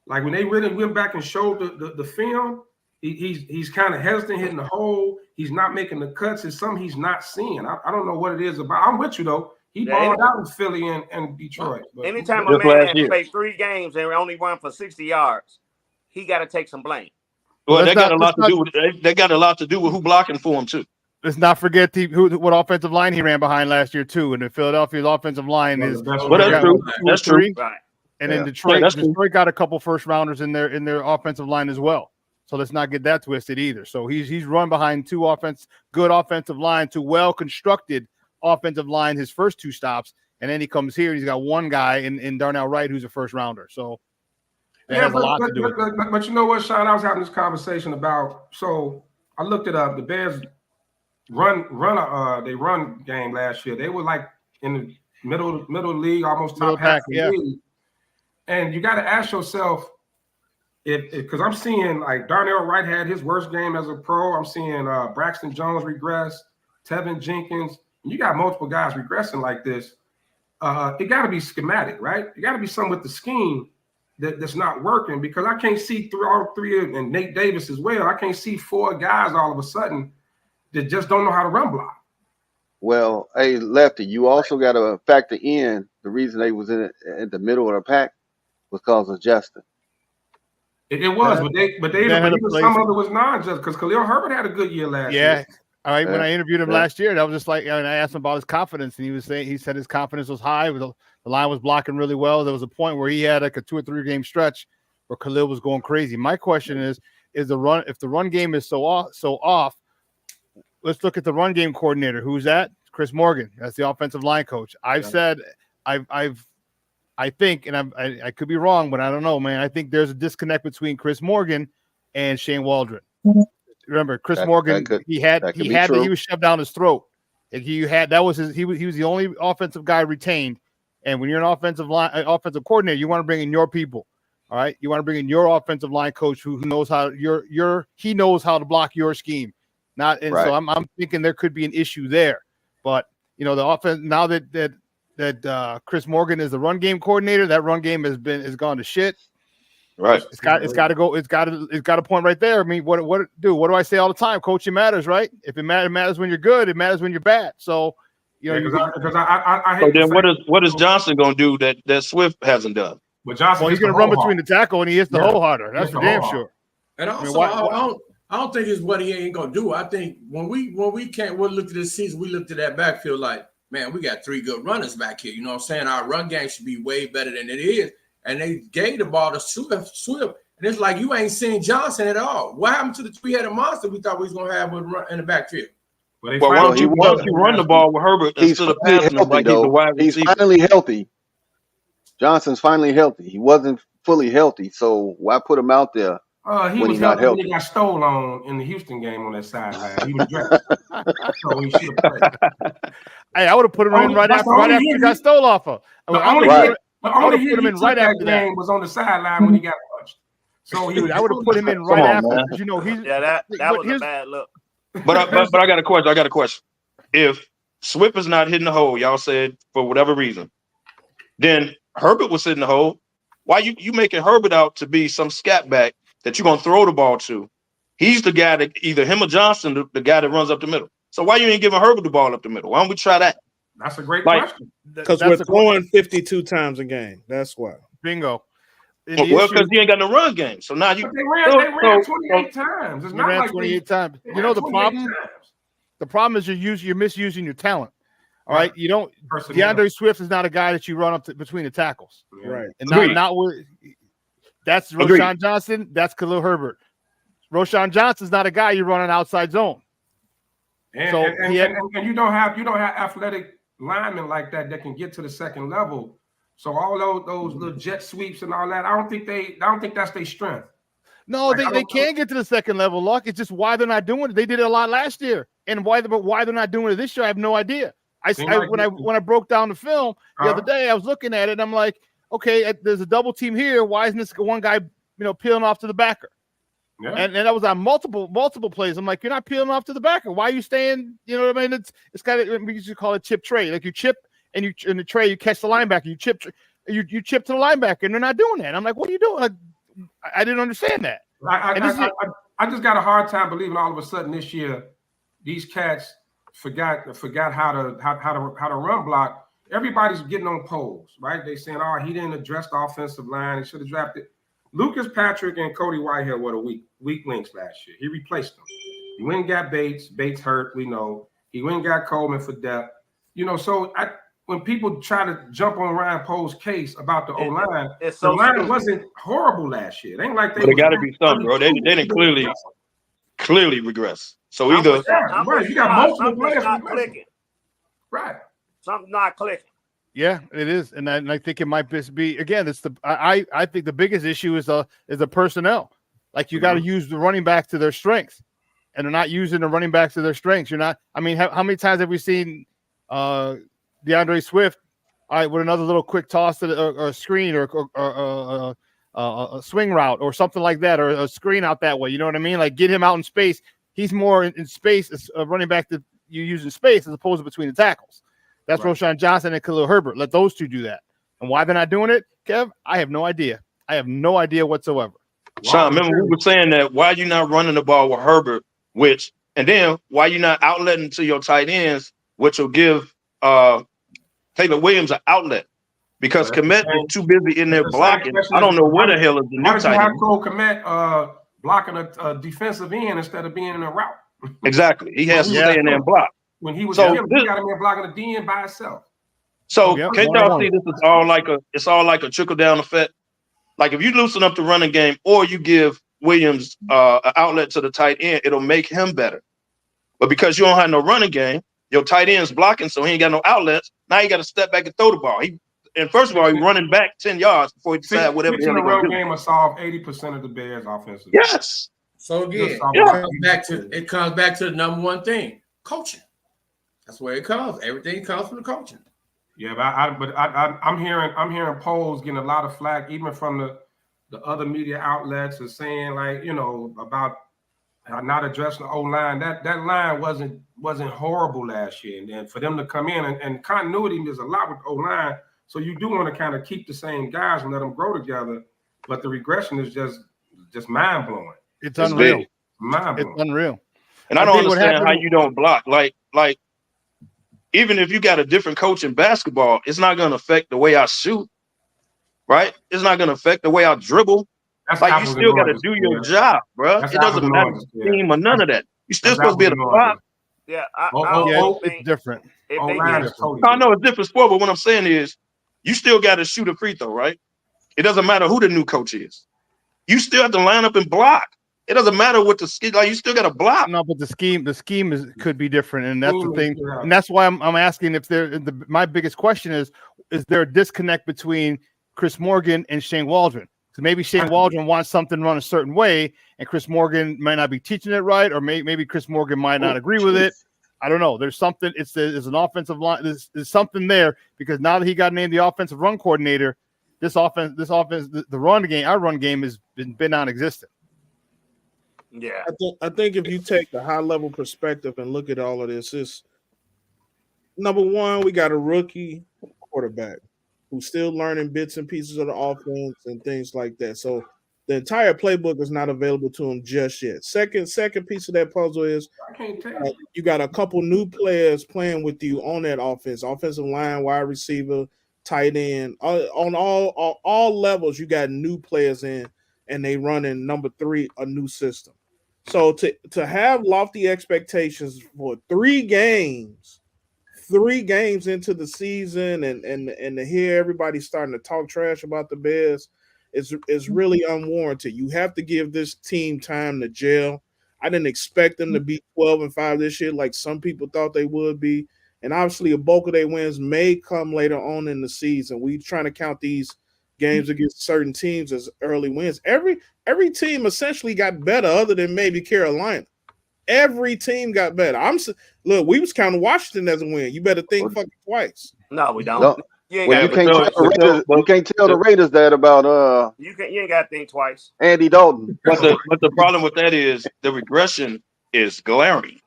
Like when they really went back and showed the film, he's kind of hesitant hitting the hole. He's not making the cuts. It's something he's not seeing. I don't know what it is about. I'm with you though. He balled out in Philly and Detroit. Anytime a man has played 3 games and only run for 60 yards, he got to take some blame. Well, that got a lot to do with who blocking for him too. Let's not forget what offensive line he ran behind last year too. And the Philadelphia's offensive line is that's true. That's true. Right. And then Detroit got a couple first rounders in their offensive line as well. So let's not get that twisted either. So he's run behind two good offensive line, two well constructed offensive line his first 2 stops, and then he comes here. He's got one guy in Darnell Wright who's a first rounder. So that has a lot to do with it. But you know what, Sean? I was having this conversation about. So I looked it up. The Bears they run game last year. They were like in the middle of the league, almost top half of the league. And you got to ask yourself, because I'm seeing like Darnell Wright had his worst game as a pro. I'm seeing Braxton Jones regress, Tevinjenkins. You got multiple guys regressing like this. It got to be schematic, right? It got to be something with the scheme that's not working, because I can't see through all 3 and Nate Davis as well. I can't see 4 guys all of a sudden that just don't know how to run block. Well, hey, Lefty, you also got to factor in the reason they was in the middle of the pack was because of Justin. It was, but some of it was non-just because Khalil Herbert had a good year last year. All right, when I interviewed him last year, that was just like, and I asked him about his confidence, and he said his confidence was high. The line was blocking really well. There was a point where he had like a 2 or 3 game stretch where Khalil was going crazy. My question is if the run game is so off, let's look at the run game coordinator. Who's that? Chris Morgan. That's the offensive line coach. I think, and I could be wrong, but I don't know, man. I think there's a disconnect between Chris Morgan and Shane Waldron. Remember, Chris Morgan, he was shoved down his throat. And he was the only offensive guy retained. And when you're an offensive coordinator, you want to bring in your people. All right. You want to bring in your offensive line coach who knows how he knows how to block your scheme. So I'm thinking there could be an issue there. But the offense, now that Chris Morgan is the run game coordinator, that run game has gone to shit. Right. It's got to go. It's got a point right there. I mean, what do I say all the time? Coaching matters, right? If it matters when you're good, it matters when you're bad. So, you know, because I So hate then what is Johnson going to do that Swift hasn't done? But Johnson, well, he's going to run between the tackle and he hits the hole harder. That's for damn sure. And also, I don't think it's what he ain't gonna do. I think when we looked at this season, we looked at that backfield like, man, we got 3 good runners back here. You know what I'm saying? Our run game should be way better than it is. And they gave the ball to Swift. And it's like you ain't seen Johnson at all. What happened to the 3-headed monster we thought we was gonna have in the backfield? Well, why don't you run the ball with Herbert instead of passing him like he's the wide receiver? He's finally healthy. Johnson's finally healthy. He wasn't fully healthy, so why put him out there? He was healthy when he got stolen on in the Houston game on that sideline. He was dressed. So he should have played. Hey, I would have put him in right after he got stole off of. The only put him in right after that game was on the sideline when he got punched. So I would have put him in right after. You know, he's that was a bad look. But I got a question. If Swift is not hitting the hole, y'all said for whatever reason, then Herbert was hitting the hole. Why you making Herbert out to be some scat back that you're gonna throw the ball to? He's the guy that either him or Johnson, the guy that runs up the middle. So why you ain't giving Herbert the ball up the middle? Why don't we try that? That's a great question. Because we're throwing 52 times a game. That's why. Bingo. Well, because he ain't got no run game. So now you they ran 28 times. It's not like 28 times. You know the problem? The problem is you're misusing your talent. All right. You don't DeAndre Swift is not a guy that you run up between the tackles. Right. And not with that's Roshan Johnson, that's Khalil Herbert. Roshan Johnson's not a guy you run an outside zone. And you don't have athletic linemen like that can get to the second level. So all those little jet sweeps and all that, I don't think that's their strength. No, they can get to the second level, Luck. It's just why they're not doing it. They did it a lot last year, and why they're not doing it this year, I have no idea. When I broke down the film the other day, I was looking at it, and I'm like, okay, there's a double team here. Why isn't this one guy, peeling off to the backer? Yeah. And that was on multiple plays. I'm like, you're not peeling off to the backer. Why are you staying? You know what I mean? It's kind of, we used to call it chip tray. Like you chip and you in the tray, you catch the linebacker. You chip to the linebacker, and they're not doing that. I'm like, what are you doing? Like, I didn't understand that. I just got a hard time believing all of a sudden this year these cats forgot how to run block. Everybody's getting on poles, right? They saying, oh, he didn't address the offensive line. He should have drafted. Lucas Patrick and Cody Whitehair were the weak links last year. He replaced them. He went and got Bates. Bates hurt, we know. He went and got Coleman for depth. So when people try to jump on Ryan Poe's case about the O-line, the line wasn't horrible last year. It ain't like they got to be something, bro. They didn't clearly regress. So either you got multiple players not clicking. Right. Something's not clicking. Yeah, it is, and I think it might be again. It's I think the biggest issue is the personnel. Like you got to use the running back to their strengths, and they're not using the running backs to their strengths. You're not. I mean, how many times have we seen DeAndre Swift, all right, with another little quick toss to or a screen or a swing route or something like that, or a screen out that way? You know what I mean? Like get him out in space. He's more in space as a running back that you use in space as opposed to between the tackles. That's right. Roshan Johnson and Khalil Herbert. Let those two do that. And why they're not doing it, Kev, I have no idea. I have no idea whatsoever. Sean, remember we were saying that why you not running the ball with Herbert, and then why you not outletting to your tight ends, which will give Taylor Williams an outlet. Because Kmet is too busy in there blocking. I don't know where the hell is the new tight end. Why Cole Kmet blocking a defensive end instead of being in a route? Exactly. He has to stay in there and block. When he was he got him in blocking the DN by itself. So can't y'all see this is all like a trickle down effect? Like if you loosen up the running game or you give Williams an outlet to the tight end, it'll make him better. But because you don't have no running game, your tight end's blocking, so he ain't got no outlets. Now you got to step back and throw the ball. And first of all, he's running back 10 yards before he decides whatever he's going to do. Game will solve 80% of the Bears' offensive. Yes. So again, it comes back to the number one thing: coaching. That's where it comes. Everything comes from the coaching. Yeah, but I'm hearing polls getting a lot of flack, even from the other media outlets, are saying about not addressing the O-line. That line wasn't horrible last year, and then for them to come in and continuity is a lot with O-line. So you do want to kind of keep the same guys and let them grow together. but the regression is just mind blowing. It's unreal. big. Mind blowing. It's unreal. And I don't think what understand how happened- you don't block. Like even if you got a different coach in basketball, it's not going to affect the way I shoot, right? It's not going to affect the way I dribble. That's like you apples still and got to oranges, do your yeah. job, bro. That's It doesn't apples and matter oranges, the yeah. team or none of that. You're still That's supposed to be able apples to and block. oranges. Yeah, it's different. If Oh, they line get is totally I know it's different sport, but what I'm saying is you still got to shoot a free throw, right? It doesn't matter who the new coach is. You still have to line up and block. It doesn't matter what the scheme. Like you still got to block. No, but the scheme could be different, and that's the Scheme is thing. different. And that's why I'm asking if my biggest question is there a disconnect between Chris Morgan and Shane Waldron? So maybe Shane Waldron wants something run a certain way, and Chris Morgan might not be teaching it right, or maybe Chris Morgan might not agree with it. I don't know. There's something. It's an offensive line. There's something there because now that he got named the offensive run coordinator, this offense, the run game, our run game has been non-existent. Yeah, I think if you take the high level perspective and look at all of this, is number one, we got a rookie quarterback who's still learning bits and pieces of the offense and things like that. So the entire playbook is not available to him just yet. Second piece of that puzzle is you got a couple new players playing with you on that offense, offensive line, wide receiver, tight end, on all levels. You got new players in, and they running number 3 a new system. So to have lofty expectations for 3 games into the season, and to hear everybody starting to talk trash about the Bears is really unwarranted. You have to give this team time to gel. I didn't expect them to be 12-5 this year, like some people thought they would be. And obviously, a bulk of their wins may come later on in the season. We trying to count these games against certain teams as early wins. Every team essentially got better, other than maybe Carolina. Every team got better. Look, we was counting Washington as a win. You better think fucking twice. No, we don't. No. You Well, you can't tell the Raiders that about you ain't got to think twice. Andy Dalton. But the problem with that is the regression is glaring.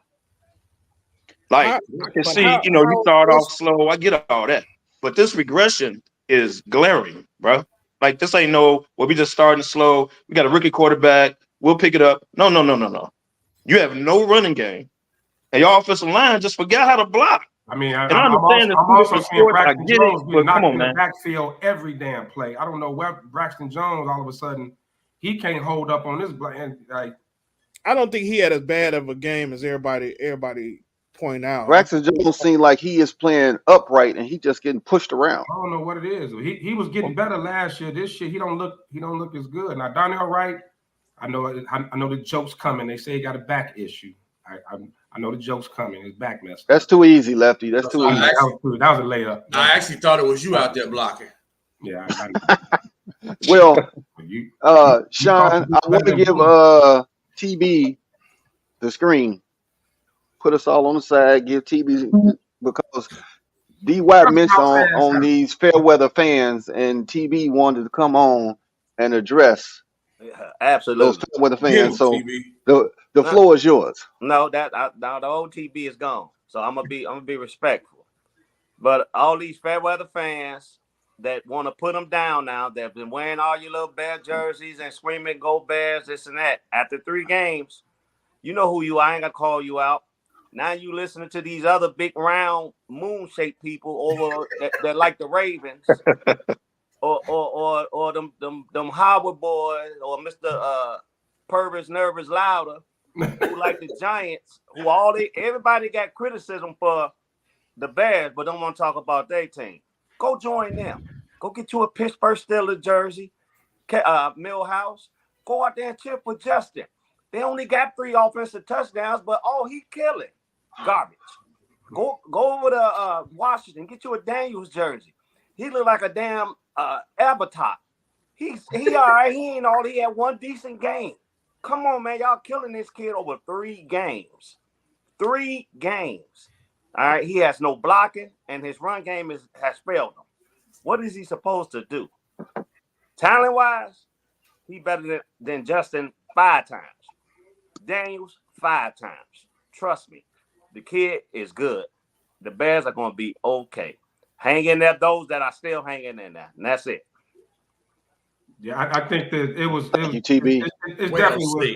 Like I can see, you start off slow. I get all that, but this regression is glaring, bro. Like this ain't we just starting slow. We got a rookie quarterback. We'll pick it up. No. You have no running game, and your offensive line just forgot how to block. I mean, and I understand I'm also seeing Braxton Jones but knocked come on, in man. the backfield every damn play. I don't know where Braxton Jones all of a sudden he can't hold up on this. And like, I don't think he had as bad of a game as everybody point out. Braxton Jones seemed like he is playing upright and he just getting pushed around. I don't know what it is. He was getting better last year. This year he don't look as good. Now Donnell Wright, I know the joke's coming. They say he got a back issue. I know the joke's coming. His back messed up. That's too easy, Lefty. That's too easy. That was a layup. I actually thought it was you out there blocking. Yeah. Well, Sean, I want to give TB the screen. Put us all on the side. Give TB because DY mentioned on these fair weather fans, and TB wanted to come on and address absolutely those fair weather fans. So the floor is yours. No, now the old TB is gone. So I'm gonna be respectful. But all these fair weather fans that want to put them down now, they've been wearing all your little Bear jerseys and screaming "Go Bears!" this and that. After 3 games, you know who you are. I ain't gonna call you out. Now you listening to these other big round moon-shaped people over that like the Ravens, or them Howard boys, or Mr. Purvis Nervous Louder, who like the Giants, who everybody got criticism for the Bears, but don't want to talk about their team. Go join them. Go get you a Pittsburgh Steelers jersey, Millhouse. Go out there and cheer for Justin. They only got 3 offensive touchdowns, but he killing. Garbage. Go over to Washington. Get you a Daniels jersey. He look like a damn avatar. He all right. He ain't all. He had 1 decent game. Come on, man. Y'all killing this kid over 3 games. 3 games. All right. He has no blocking, and his run game has failed him. What is he supposed to do? Talent-wise, he better than Justin 5 times. Daniels 5 times. Trust me. The kid is good. The Bears are going to be okay. Hang in there, those that are still hanging in there. And that's it. Yeah, I think that it was. Thank you, TB. It Well definitely was.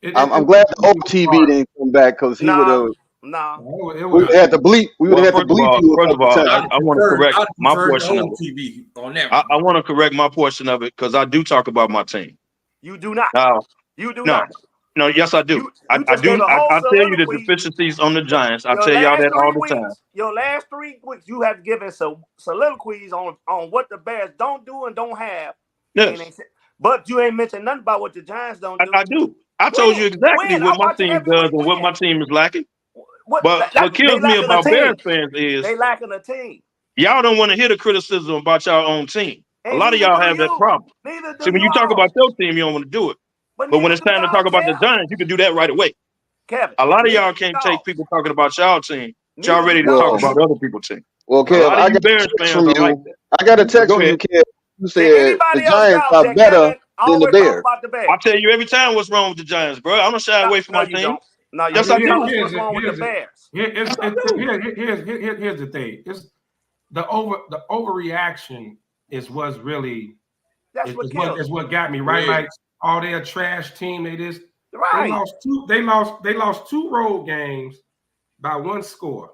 said. I'm glad the old TV didn't come back because he would have. Nah. It We would have had to bleep. We would Well, have had to bleep you a first of couple all, times. I want to correct I my prefer portion the of old it. TV on that. I want to correct my portion of it because I do talk about my team. You do not. Now, You do no, not. no, yes, I do. You I just do. gave a whole I tell you the soliloquy. deficiencies on the Giants. I Your tell y'all last that all 3 the time. weeks, your last 3 weeks, you have given some soliloquies on what the Bears don't do and don't have. Yes. But you ain't mentioned nothing about what the Giants don't do. I do. I told you exactly what my team does and what my team is lacking. But what kills me about Bears fans is they lacking a team. y'all don't want to hear the criticism about y'all own team. A And lot of neither y'all do have that you. problem. Neither do See, when you talk all. about your team, you don't want to do it. But when neither it's do time to y'all, talk about the Kev. Giants, you can do that right away. Kevin, A lot of neither y'all do can't y'all. take people talking about y'all team. Y'all Neither ready do to y'all. talk about other people's team. Well, A Kev, lot of I you got a Bears text fans from are you. like that. I got a text Go from you, ahead. Kev. You Did said the anybody else Giants out are there, better Kevin, than the always talk Bears. about the Bears? I tell you every time what's wrong with the Giants, bro. I don't shy away from No, my you team. don't. No, you Yes, don't. I Tell do. us what's wrong with the Bears. Here's the thing. It's the overreaction is what's really That's what kills. is what got me right. Yeah. Like, oh, they're a trash team. Right. They lost 2 road games by 1 score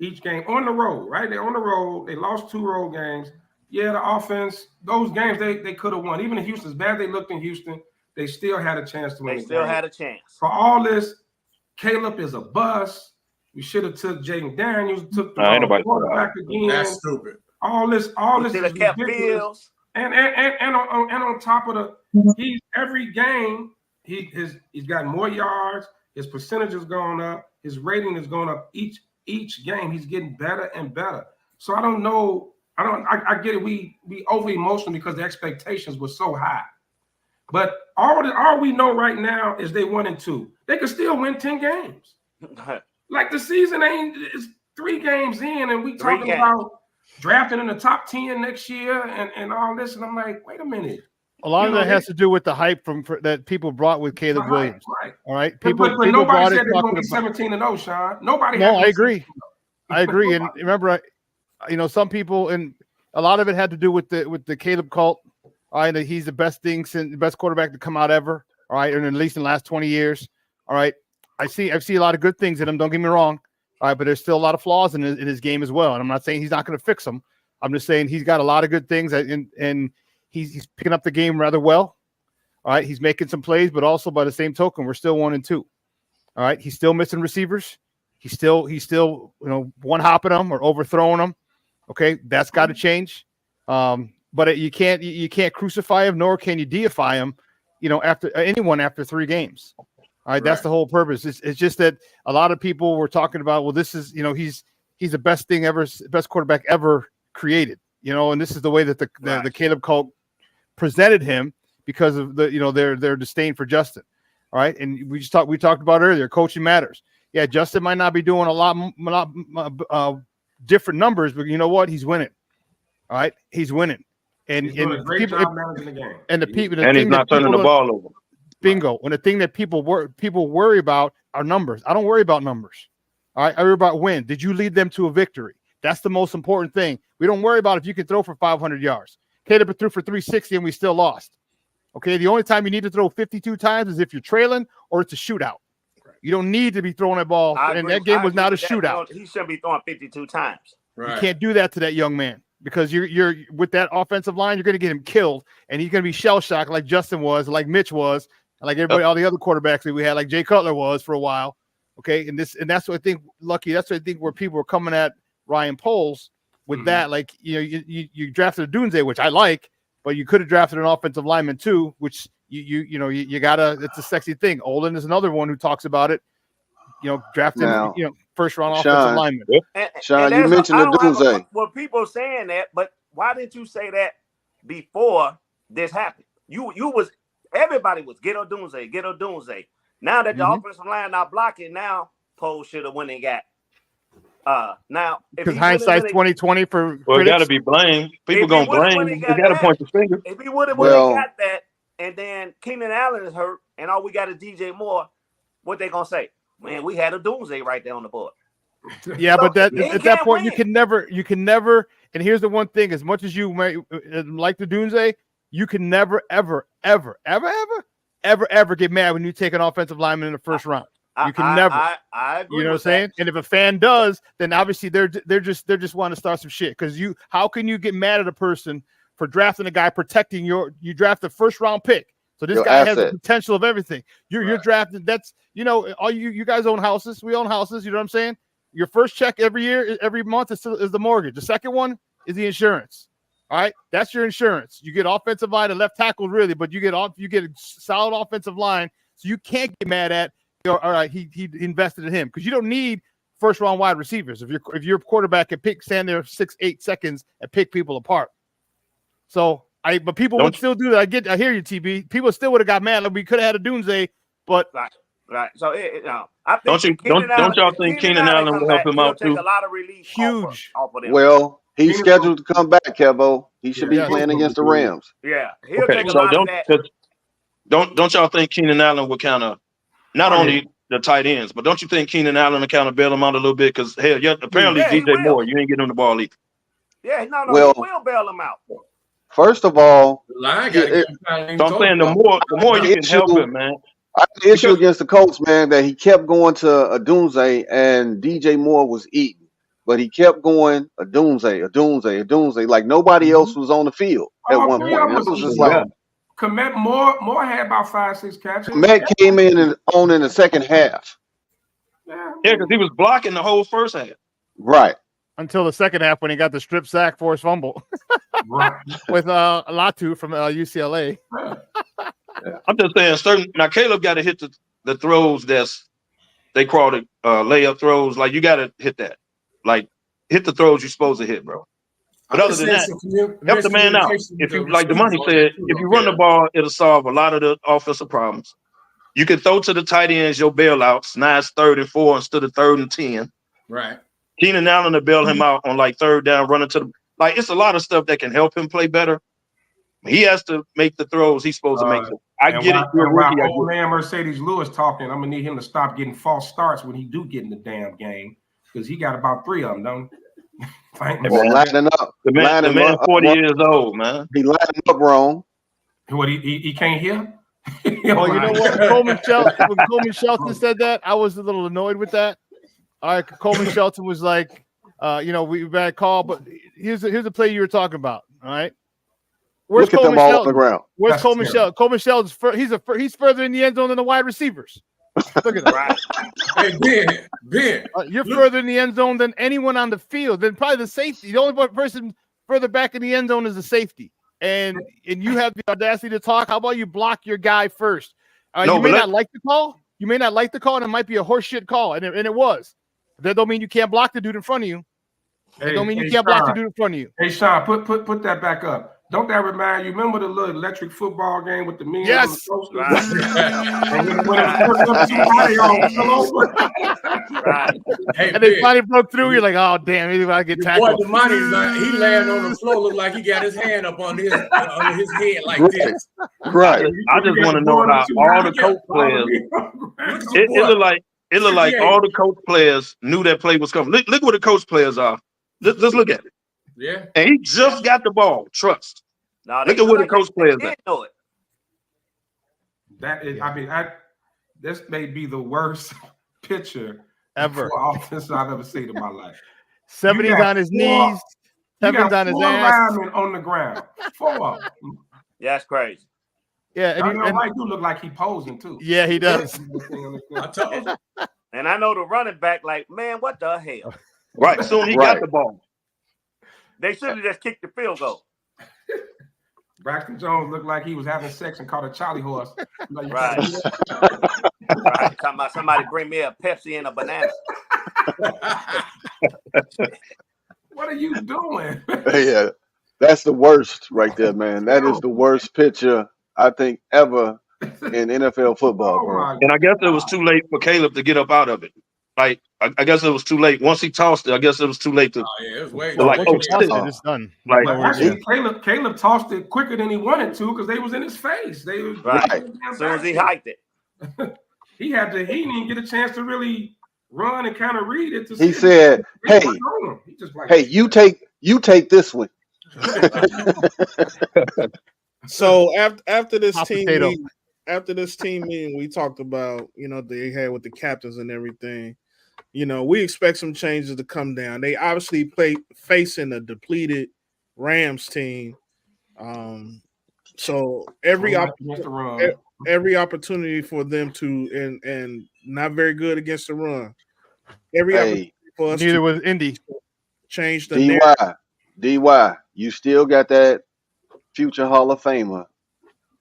each game on the road. Right, they're on the road. They lost 2 road games. Yeah, the offense, those games they could have won. Even in Houston, as bad they looked in Houston, they still had a chance to win. They still had a chance. For all this, Caleb is a bust. We should have took Jaden Daniels, took the quarterback again. That's stupid. All this is kept ridiculous. Fields. And on top of he's every game he's got more yards. His percentage has gone up. His rating has gone up each game. He's getting better and better. So I don't know. I get it. We over emotional because the expectations were so high. But all we know right now is they 1-2. They could still win 10 games. Like, the season is 3 games in, and we talking about drafting in the top 10 next year and all this. And I'm like, wait a minute. A lot of that has to do with the hype that people brought with Caleb Williams. Right. All right. But nobody said they're going to be 17-0, Sean. Nobody. No, I agree. I agree. And remember, some people, and a lot of it had to do with the Caleb cult. All right, that he's the best quarterback to come out ever. All right, and at least in the last 20 years. All right, I see a lot of good things in him. Don't get me wrong. All right, but there's still a lot of flaws in his game as well. And I'm not saying he's not going to fix them. I'm just saying he's got a lot of good things, and he's picking up the game rather well. All right, he's making some plays, but also by the same token, we're still 1-2. All right, he's still missing receivers. He's still one hopping them or overthrowing them. Okay, that's got to change. But you can't crucify him, nor can you deify him, after 3 games. All right, that's the whole purpose. It's just that a lot of people were talking about, well, this is, he's the best thing ever, best quarterback ever created, and this is the way that the Caleb cult presented him because of their disdain for Justin. All right, and we talked about earlier, coaching matters. Yeah, Justin might not be doing a lot different numbers, but you know what? He's winning. All right, he's winning. And he's doing a great job managing the game. And he's not turning the ball over. Bingo. And the thing that people worry about are numbers. I don't worry about numbers. All right, I worry about win. Did you lead them to a victory? That's the most important thing. We don't worry about if you can throw for 500 yards. Caleb threw for 360 and we still lost. Okay, the only time you need to throw 52 times is if you're trailing or it's a shootout. You don't need to be throwing that ball. And that game was not a shootout. He shouldn't be throwing 52 times. Right. You can't do that to that young man. Because you're with that offensive line, you're going to get him killed, and he's going to be shell shocked like Justin was, like Mitch was, and like everybody, all the other quarterbacks that we had, like Jay Cutler was for a while. Okay, and that's what I think. Lucky, that's what I think where people were coming at Ryan Poles with that. Like you drafted a Dunze, which I like, but you could have drafted an offensive lineman too, which you gotta. It's a sexy thing. Olin is another one who talks about it. Drafting first round offensive lineman. Sean, you mentioned the Dunze. Well, people saying that, but why didn't you say that before this happened? Everybody was get a Dunze. Now that the offensive line not blocking, now Poles should have went and got. Now because hindsight's 2020 for it got to be blamed. People gonna blame. You got to point the finger. If he would have got that, and then Keenan Allen is hurt, and all we got is DJ Moore, what they gonna say? Man, we had a Dunze right there on the board. Yeah, but at that point, you can never. And here's the one thing: as much as you may like the Dunze, you can never, ever get mad when you take an offensive lineman in the first round. You can never. I agree. You know what I'm saying? And if a fan does, then obviously they're just want to start some shit. Because how can you get mad at a person for drafting a guy protecting you draft the first round pick? So this guy has the potential of everything. You're drafting. That's all you guys own houses. We own houses. You know what I'm saying? Your first check every month is the mortgage. The second one is the insurance. All right, that's your insurance. You get offensive line and left tackle really, but you get a solid offensive line, so you can't get mad at. All right, he invested in him because you don't need first round wide receivers if your quarterback can stand there 6-8 seconds and pick people apart. So but people would still do that. I hear you, TB. People still would have got mad. Like we could have had a doomsday, but right. So I think don't y'all think Keenan Allen will help him out too? A lot of relief. Huge. Off of them. Well, he's scheduled to come back, Kevo. He should be playing against the Rams. Yeah, he'll take a lot of that. Don't y'all think Keenan Allen will kind of not only the tight ends, but don't you think Keenan Allen will kind of bail him out a little bit? Because hell, apparently DJ Moore, you ain't getting him the ball either. Yeah, no, he will bail him out. First of all, so I'm saying the more you can help him, man. I had the issue against the Colts, man, that he kept going to a doomsday and DJ Moore was eating. But he kept going a doomsday. Like nobody else was on the field at one point. It was just like Komet Moore had about 5-6 catches. Komet came in the second half. Yeah, because he was blocking the whole first half. Right. Until the second half when he got the strip sack forced fumble. Right. With Latu from UCLA. I'm just saying now Caleb got to hit the throws they call it layup throws. Like you got to hit that. Like hit the throws you're supposed to hit, bro. But other than that, help the man out. If you like the money said, if you run the ball, it'll solve a lot of the offensive problems. You can throw to the tight ends your bailouts. Now it's 3rd and 4 instead of 3rd and 10. Right. Keenan Allen to bail him out on like 3rd down, running to the it's a lot of stuff that can help him play better. He has to make the throws he's supposed to make. I get it. Old man Mercedes Lewis talking, I'm gonna need him to stop getting false starts when he do get in the damn game because he got about 3 of them, don't he? Lining up. The man 40 years old, man. He lining up wrong. What he can't hear? You know what? When Coleman Shelton said that, I was a little annoyed with that. All right, Coleman Shelton was like, we bad call, but here's the play you were talking about. All right. Where's Look at them all on the ground. Where's Coleman Shelton? Coleman Shelton's he's further in the end zone than the wide receivers. Look at that. Hey, Ben. You're further in the end zone than anyone on the field. Then probably the safety. The only person further back in the end zone is the safety. And you have the audacity to talk. How about you block your guy first? You may not like the call. You may not like the call, and it might be a horseshit call, and it was. That don't mean you can't block the dude in front of you. That don't mean you can't block the dude in front of you. Hey, Sean, put that back up. Don't that remind you? Remember the little electric football game with the men? Yes. Hey, and they finally broke through. You're like, oh damn, he's about to get tackled. Boy, he laying on the floor, look like he got his hand up on his head like this. Right. I just want to know how all the coach players. It looked like all the coach players knew that play was coming. Look what the coach players are. Just look at it. Yeah. And he just got the ball. Trust. No, look at what the coach players know it. That is, this may be the worst picture ever for offense I've ever seen in my life. 70's on his knees, 7's on his ass. Linemen on the ground. 4 of them. Yeah, that's crazy. Yeah, and Mike do look like he posing too. Yeah, he does. And I know the running back, like, man, what the hell? Right. Soon he got the ball. They should have just kicked the field goal. Braxton Jones looked like he was having sex and caught a Charlie horse. Right. Right. Talking about somebody bring me a Pepsi and a banana. What are you doing? Yeah, that's the worst right there, man. That is the worst picture I think ever in NFL football, bro. And I guess it was too late for Caleb to get up out of it. Like, I guess it was too late. Once he tossed it, I guess it was too late to. Oh, yeah, it was way it's done. Like, Caleb tossed it quicker than he wanted to because they was in his face. They was right. As soon as he hiked it, he didn't even get a chance to really run and kind of read it. He said, "Hey, hey, you take this one." So after this Hot team potato. meeting, we talked about, they had with the captains and everything. We expect some changes to come down. They obviously facing a depleted Rams team. So every opportunity for them to and not very good against the run. Every opportunity for us Neither was Indy. Change the narrative. DY, you still got that future Hall of Famer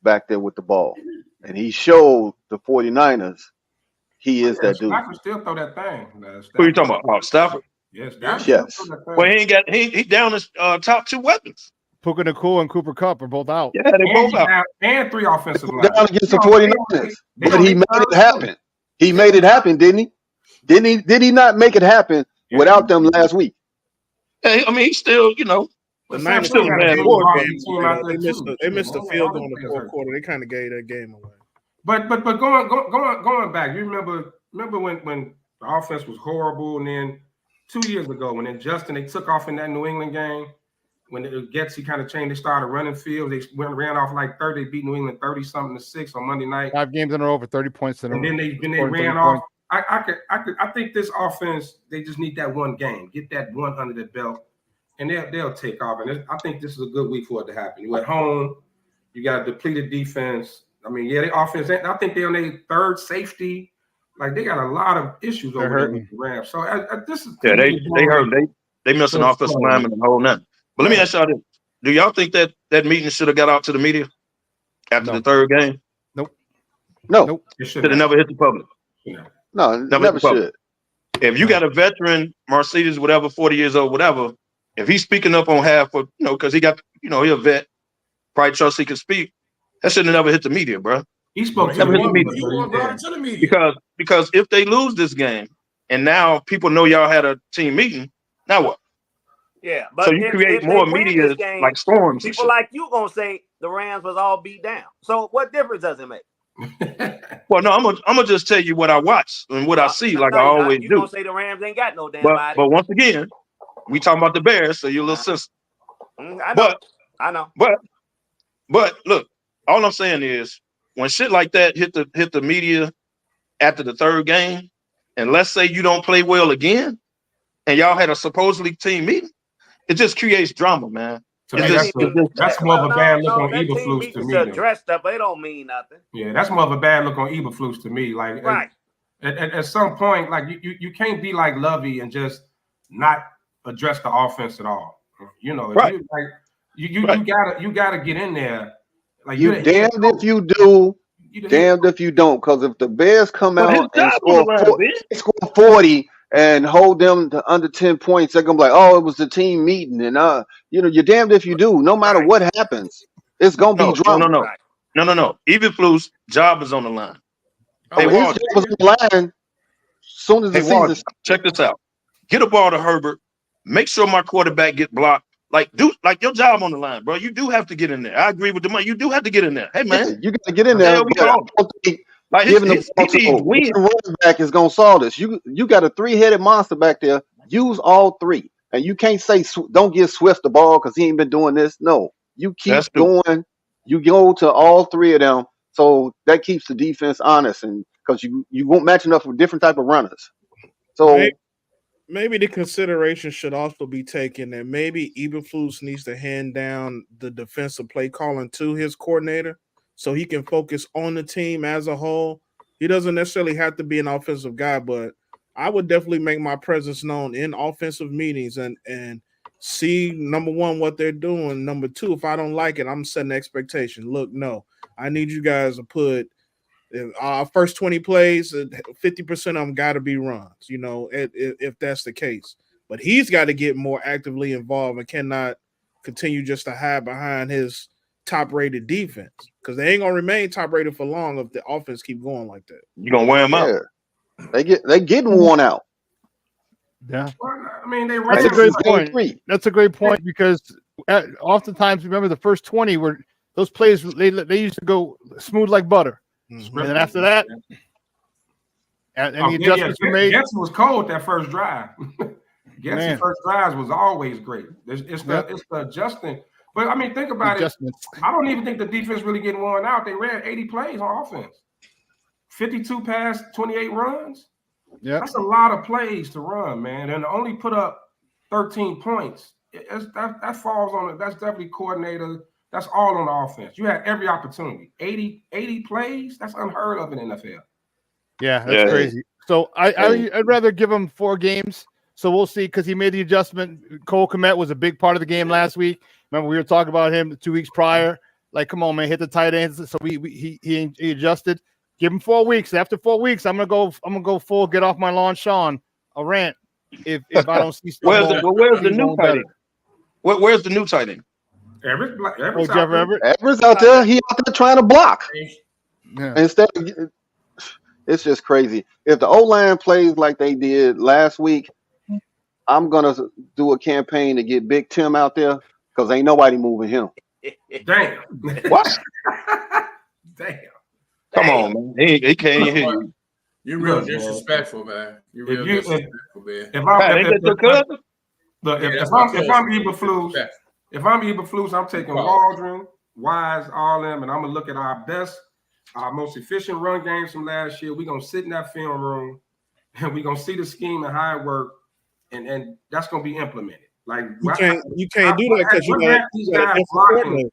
back there with the ball. And he showed the 49ers he is that dude. Stafford still throw that thing. Who are you talking about? Oh, Stafford? Yes. Yes. Well, he down his top two weapons. Puka Nacua and Cooper Kupp are both out. Yeah, they both out. And 3 offensive line. Down against the 49ers. But he made it happen. He made it happen, didn't he? Did he not make it happen without them last week? Hey, I mean, he's still, The Niners still a bad boy. They missed the field goal in the fourth quarter. They kind of gave that game away. But going back, you remember when the offense was horrible, and then 2 years ago when they took off in that New England game, when the Getsy kind of changed, they started running field. They ran off like 30. They beat New England 30-something to 6 on Monday night. 5 games in a row over 30 points in a row. And then they ran off. I think this offense, they just need that one game, get that one under the belt, and they'll take off. And I think this is a good week for it to happen. You at home, you got a depleted defense. I mean, the offense. I think they're on their third safety. Like they got a lot of issues over there with the Rams. So this is they hurt. They missed an offensive lineman and the whole nine. But let me ask y'all this: do y'all think that meeting should have got out to the media after the third game? No. It should have never hit the public. No, never should. If you got a veteran, Mercedes, whatever, 40 years old, whatever, if he's speaking up on half of, because he got, he a vet, probably trusts he can speak, that should have never hit the media, bro. He spoke to the media. Because if they lose this game and now people know y'all had a team meeting, now what? Yeah, but so you create more media like storms. People like you gonna say the Rams was all beat down. So what difference does it make? Well, no, I'm gonna just tell you what I watch and what I see, like I always do. You gonna say the Rams ain't got no damn body? But once again, we talking about the Bears, so you're a little sensitive. I know. But look, all I'm saying is when shit like that hit the media after the third game, and let's say you don't play well again, and y'all had a supposedly team meeting, it just creates drama, man. That's more of a bad look on Eberflus to me. Dressed up, but it don't mean nothing. Yeah, that's more of a bad look on Eberflus to me. Like, right. At some point, like you can't be like Lovey and just not address the offense at all. Right. You gotta get in there. Like you damned if you do, damned if you don't. Because if the Bears come out and score 40 and hold them to under 10 points, they're gonna be like, "Oh, it was the team meeting," and you're damned if you do. No matter what happens, it's gonna be drama. No. Eberflus' job is on the line. His job was on the line. As soon as the season, check this out. Get a ball to Herbert. Make sure my quarterback get blocked. Like your job on the line, bro. You do have to get in there. I agree with the money. You do have to get in there. Hey, man, you got to get in there. Like giving the running back is gonna solve this. You got a 3-headed monster back there. Use all 3, and you can't say don't give Swift the ball because he ain't been doing this. No, you keep going. You go to all 3 of them, so that keeps the defense honest, and because you won't match enough with different type of runners. So maybe the consideration should also be taken that maybe Eberflus needs to hand down the defensive play calling to his coordinator, so he can focus on the team as a whole. He doesn't necessarily have to be an offensive guy, but I would definitely make my presence known in offensive meetings and see, number one, what they're doing. Number two, if I don't like it, I'm setting expectation. Look, no, I need you guys to put first 20 plays, 50% of them got to be runs, if that's the case. But he's got to get more actively involved and cannot continue just to hide behind his top-rated defense, because they ain't gonna remain top-rated for long if the offense keep going like that. You gonna wear them out? They getting worn out. Yeah, I mean that's a great point. That's a great point because oftentimes, remember the first 20 were those plays. They used to go smooth like butter, and then after that, and the adjustments were made. Getson was cold that first drive. Getson first drives was always great. It's the adjusting. But I mean, think about adjustments. it. I don't even think the defense really getting worn out. They ran 80 plays on offense, 52 pass, 28 runs. Yeah, that's a lot of plays to run, man, and to only put up 13 points. That falls on it. That's definitely coordinator. That's all on the offense. You had every opportunity. 80 plays. That's unheard of in NFL. Yeah, that's crazy. So I'd rather give him 4 games. So we'll see, because he made the adjustment. Cole Kmet was a big part of the game last week. Remember, we were talking about him 2 weeks prior. Like, come on, man, hit the tight ends. So he adjusted. Give him 4 weeks. After 4 weeks, I'm gonna go full get off my lawn, Sean. A rant. If I don't see where's the new tight end? Where's the new tight end? Everett's Jeff Everett. Everett's out there. He out there trying to block. Yeah. Instead of, it's just crazy. If the O-line plays like they did last week, I'm gonna do a campaign to get Big Tim out there, because ain't nobody moving him. Damn. What? Damn. Come on, man. He can't hear you. You're real disrespectful, man. You're real disrespectful, man. If I'm Eberflus, I'm taking Waldron, Wise, all them, and I'm gonna look at our most efficient run games from last year. We're gonna sit in that film room and we're gonna see the scheme and how it worked, and that's gonna be implemented. Like you can't do that because you got these guys blocking.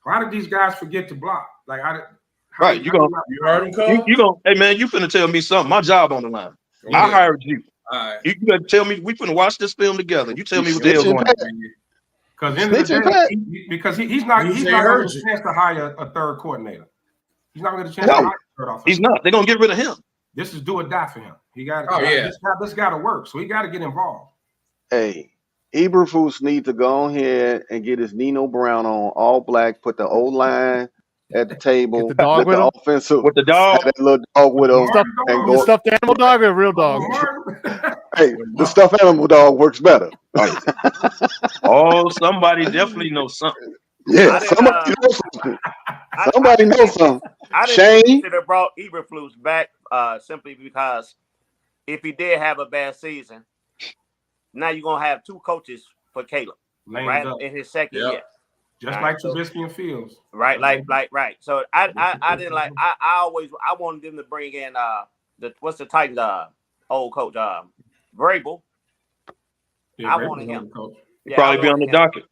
Why did these guys forget to block? Like you heard him, Cole? You gonna, hey man, you finna tell me something. My job on the line. I hired you. All right. You gotta tell me, we finna watch this film together. You tell me what the hell's going on. Because he's not going to get a chance to hire a third coordinator. He's not going to get a chance to hire a third offense. He's not. They're gonna get rid of him. This is do or die for him. He got this got to work, so he got to get involved. Hey, Eberflus needs to go ahead and get his Nino Brown on, all black, put the O-line at the table, the dog with the him? offensive, with the dog, that little dog with him, and go. The stuffed animal dog or a real dog? Hey, the stuffed animal dog works better. Oh, somebody definitely knows something. Yeah, somebody knows something. Somebody knows something. Shane should have brought Eberflus back simply because if he did have a bad season, now you're gonna have 2 coaches for Caleb, right? In his second year. Just like Trubisky and Fields. Right, right. So I didn't like I wanted them to bring in what's the Titans old coach Vrabel. Yeah, I wanted him. Probably be on the docket.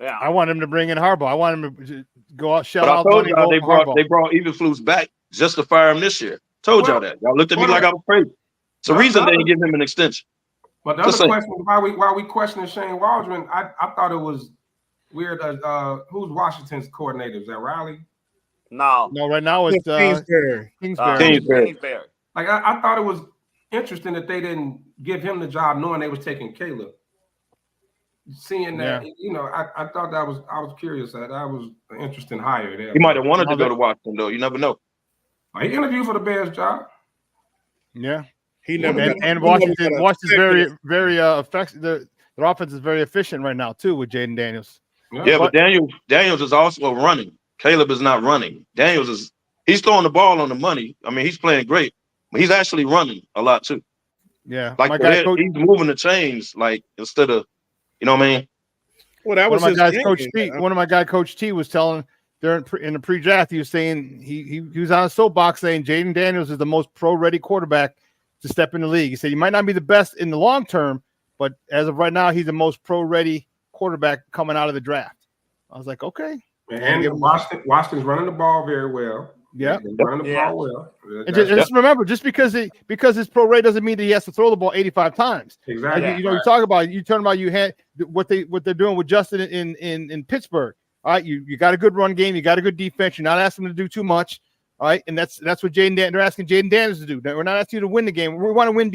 Yeah, I want him to bring in Harbaugh. I want him to go out, shell but out. I told y'all they brought Eberflus back just to fire him this year. Told y'all that. Y'all looked at me like I was crazy. It's the reason they didn't give him an extension. But the other question, why we questioning Shane Waldron, I thought it was weird. Who's Washington's coordinator? Is that Riley? No, right now it's Kingsbury. Kingsbury. Like I thought it was interesting that they didn't give him the job, knowing they was taking Caleb. Seeing that, I thought I was curious. That was an interesting hire there. He might have wanted to go to Washington, though. You never know. He interviewed for the Bears job. Yeah, he never. And Washington's very effective. Their offense is very efficient right now too with Jaden Daniels. Yeah, but Daniels is also running. Caleb is not running. He's throwing the ball on the money. I mean, he's playing great, but he's actually running a lot too. Yeah, like he's moving the chains, like instead of, you know what I mean? Well, that was one of my guys, Coach T, was telling during in the pre-draft. He was saying he was on a soapbox saying Jaden Daniels is the most pro-ready quarterback to step in the league. He said he might not be the best in the long term, but as of right now, he's the most pro-ready quarterback coming out of the draft. I was like, okay. And Washington's running the ball very well. Yeah, running the ball well. And just remember, just because his pro rate doesn't mean that he has to throw the ball 85 times. Exactly. You talk about you had what they're doing with Justin in Pittsburgh. All right, you got a good run game, you got a good defense. You're not asking him to do too much. All right, and that's what they're asking Jaden Daniels to do. We're not asking you to win the game. We want to win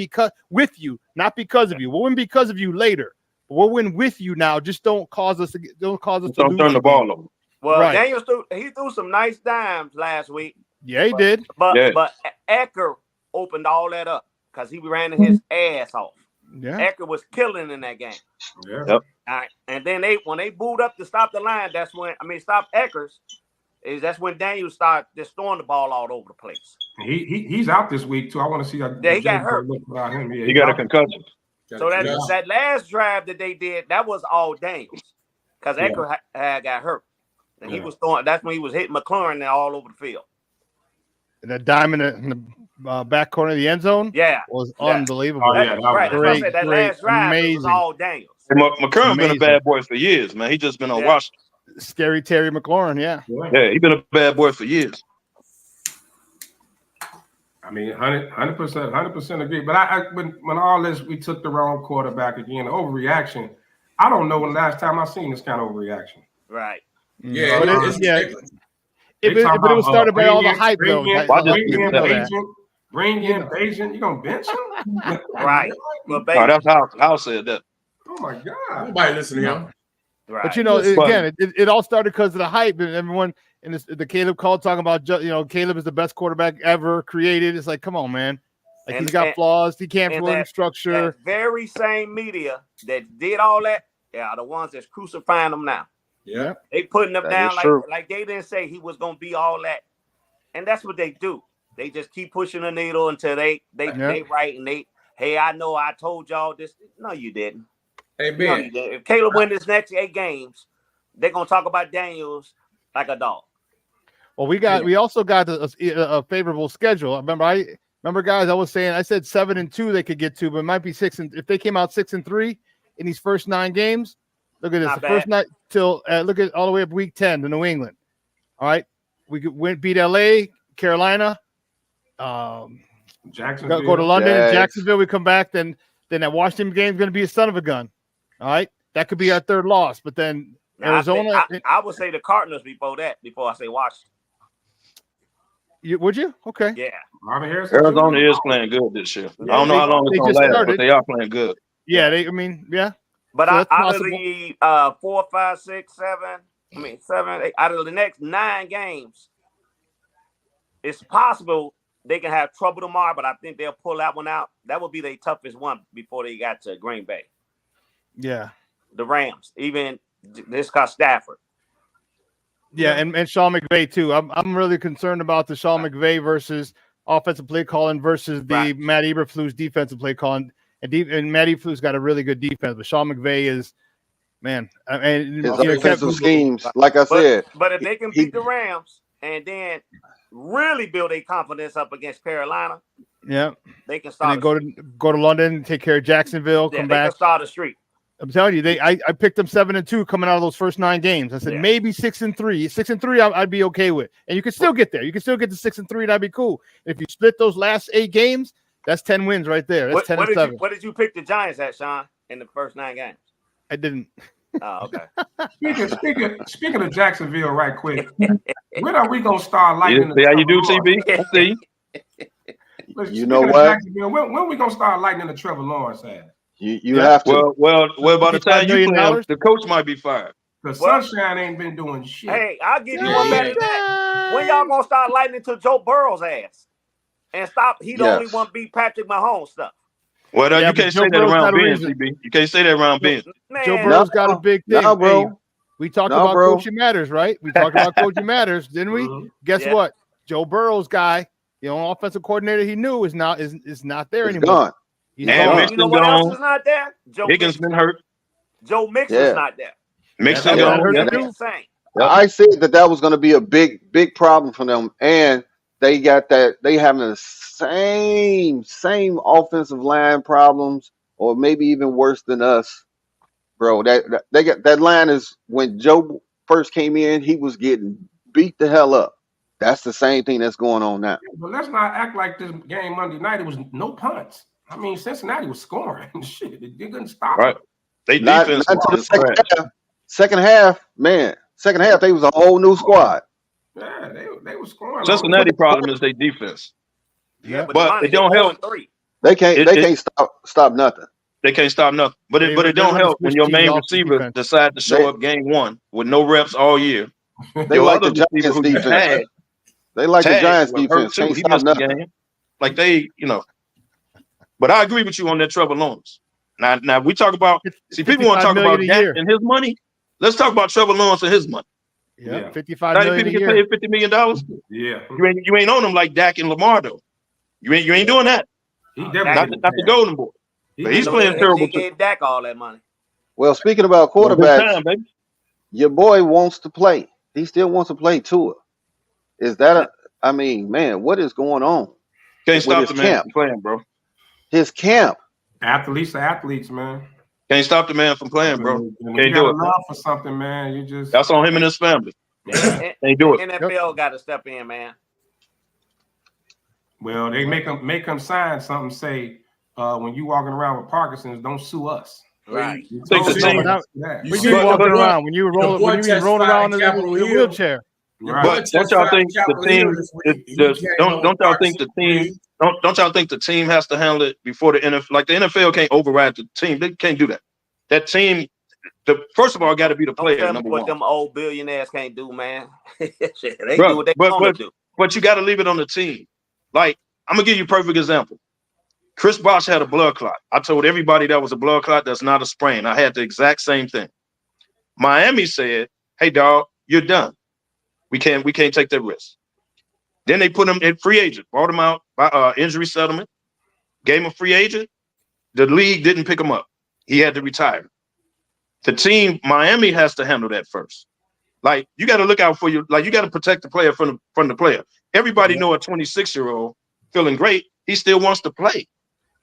with you, not because of you. We'll win because of you later. But we'll win with you now. Just don't cause us to turn the ball over. Well, Daniels threw some nice dimes last week. Yeah, he did. But Ecker opened all that up because he ran his ass off. Yeah, Ecker was killing in that game. Yeah. Yep. All right. And then when they booed up to stop the line, stop Eckers. That's when Daniels started just throwing the ball all over the place. He's out this week too. I want to see that. Yeah, he got hurt. About him. He got a concussion. So that last drive that they did, that was all Daniels. because ENCORE had got hurt. And he was throwing. That's when he was hitting McLaurin all over the field. And that diamond in the back corner of the end zone was unbelievable. Oh, yeah, Right. That's what I said. That last drive it was all Daniels. McCurran's been a bad boy for years, man. He just been on Washington. Scary Terry McLaurin, yeah, he been a bad boy for years. I mean, 100% agree. But when all this, we took the wrong quarterback again. Overreaction. I don't know when the last time I seen this kind of overreaction. Right. Yeah, but it was started by all the hype, though. Bring in Bajan. You gonna bench him? Right. Well, that's how said that. Oh my God! Nobody listen to him. Right. But again, it all started because of the hype, and everyone in the Caleb call talking about Caleb is the best quarterback ever created. It's like, come on, man. Like he's got flaws. He can't run structure. That very same media that did all that, are the ones that's crucifying them now. Yeah, they putting them down like they didn't say he was gonna be all that, and that's what they do. They just keep pushing the needle until they right and hey, I know I told y'all this. No, you didn't. Hey, Ben. No, you didn't. If Caleb win this next 8 games, they're gonna talk about Daniels like a dog. Well, we also got a favorable schedule. Remember, guys, I said 7-2 they could get to, but it might be 6 if they came out 6-3 in these first 9 games. Look at this. Not the first night till look at all the way up week 10 to New England. All right. We could beat LA, Carolina, Jacksonville. Go to London, Jacksonville. We come back, then that Washington game is going to be a son of a gun. All right. That could be our 3rd loss, but then Arizona. I would say the Cardinals before I say Washington. Would you? Okay. Yeah. Marvin Harrison. Arizona is playing good this year. I don't know how long it's going to last, but they are playing good. Yeah. But out of the 4, 5, 6, 7, 7, 8, out of the next 9 games, it's possible they can have trouble tomorrow, but I think they'll pull that one out. That would be their toughest one before they got to Green Bay. Yeah. The Rams, even this got Stafford. Yeah, and Sean McVay too. I'm really concerned about the Sean McVay versus offensive play calling versus the Matt Eberflus defensive play calling. And Matt Eberflus got a really good defense, but Sean McVay is, man. His offensive schemes, like I said. But if they can beat the Rams and then really build their confidence up against Carolina, they can start. And then go to London, take care of Jacksonville, come back. Can start a streak. I'm telling you, I picked them 7-2 coming out of those first 9 games. I said maybe 6-3. 6-3, I'd be okay with, and you can still get there. You can still get to 6-3, and that'd be cool. And if you split those last 8 games, that's 10 wins right there. That's 10-7. What did you pick the Giants at, Sean, in the first 9 games? I didn't. Oh, okay. Speaking of Jacksonville, right quick, when are we gonna start lighting? How you do, TB? See. You know what? When are we gonna start lighting the Trevor Lawrence ass? You have to. Well, by the time you play, the coach might be fired. Because Sunshine ain't been doing shit. Hey, I'll give you one better than that. When y'all gonna start lighting into Joe Burrow's ass and stop? He the only one beat Patrick Mahomes stuff. Well, you can't say that around Ben, TB. You can't say that around Ben. Joe Burrow's got a big thing. No, bro. Hey, we talked about coaching matters, right? We talked about coaching matters, didn't we? Guess what? Joe Burrow's guy, offensive coordinator he knew is not there anymore. Gone. You know what else is not there? Joe Higgins been hurt. Joe Mixon's not there. Mixon gone. I said that was going to be a big problem for them, and they got that. They having the same offensive line problems, or maybe even worse than us, bro. That line is when Joe first came in, he was getting beat the hell up. That's the same thing that's going on now. But let's not act like this game Monday night. It was no punts. I mean, Cincinnati was scoring. Shit, they couldn't stop. Right. They defense. Not until the second half, man. Second half, they was a whole new squad. Yeah, they were scoring. Cincinnati problem is their defense. Yeah, but it don't help. They can't stop nothing. They can't stop nothing. But it don't help when your main receiver decide to show up game 1 with no reps all year. They like the Giants defense. They like the Giants defense. Can't stop nothing. Like they, But I agree with you on that Trevor Lawrence. Now we talk about people want to talk about Dak and his money. Let's talk about Trevor Lawrence and his money. Yeah, $55 million. People get paid $50 million. Yeah, you ain't on them like Dak and Lamar though. You ain't doing that. He definitely not the Golden Boy. But he's playing terrible. He gave Dak all that money. Well, speaking about quarterbacks, your boy wants to play. He still wants to play tour. Is that I mean, man, what is going on Can't with stop his the man camp? from playing, bro. His camp. Athletes are athletes, man. Can't stop the man from playing, bro. When Can't you do got a it. love for something, man, you just That's on him and his family. Can't do it. NFL got to step in, man. Well, they make them sign something. Say when you walking around with Parkinson's, don't sue us. Right. You Think the team. When you walking around, when you roll around in a wheelchair. Right. But don't y'all think the team? Don't y'all think the team? Don't y'all think the team has to handle it before the NFL? Like the NFL can't override the team. They can't do that. That team. First of all, got to be the player. Don't tell Number me what one. them old billionaires can't do, man. Shit, they Bro, do what they want to do. But you got to leave it on the team. Like I'm gonna give you a perfect example. Chris Bosh had a blood clot. I told everybody that was a blood clot. That's not a sprain. I had the exact same thing. Miami said, "Hey, dog, you're done. We can't take that risk." Then they put him in free agent, brought him out by injury settlement, gave him a free agent. The league didn't pick him up. He had to retire. The team, Miami, has to handle that first. Like you got to look out for you. Like you got to protect the player from the player. Everybody know a 26-year-old feeling great. He still wants to play.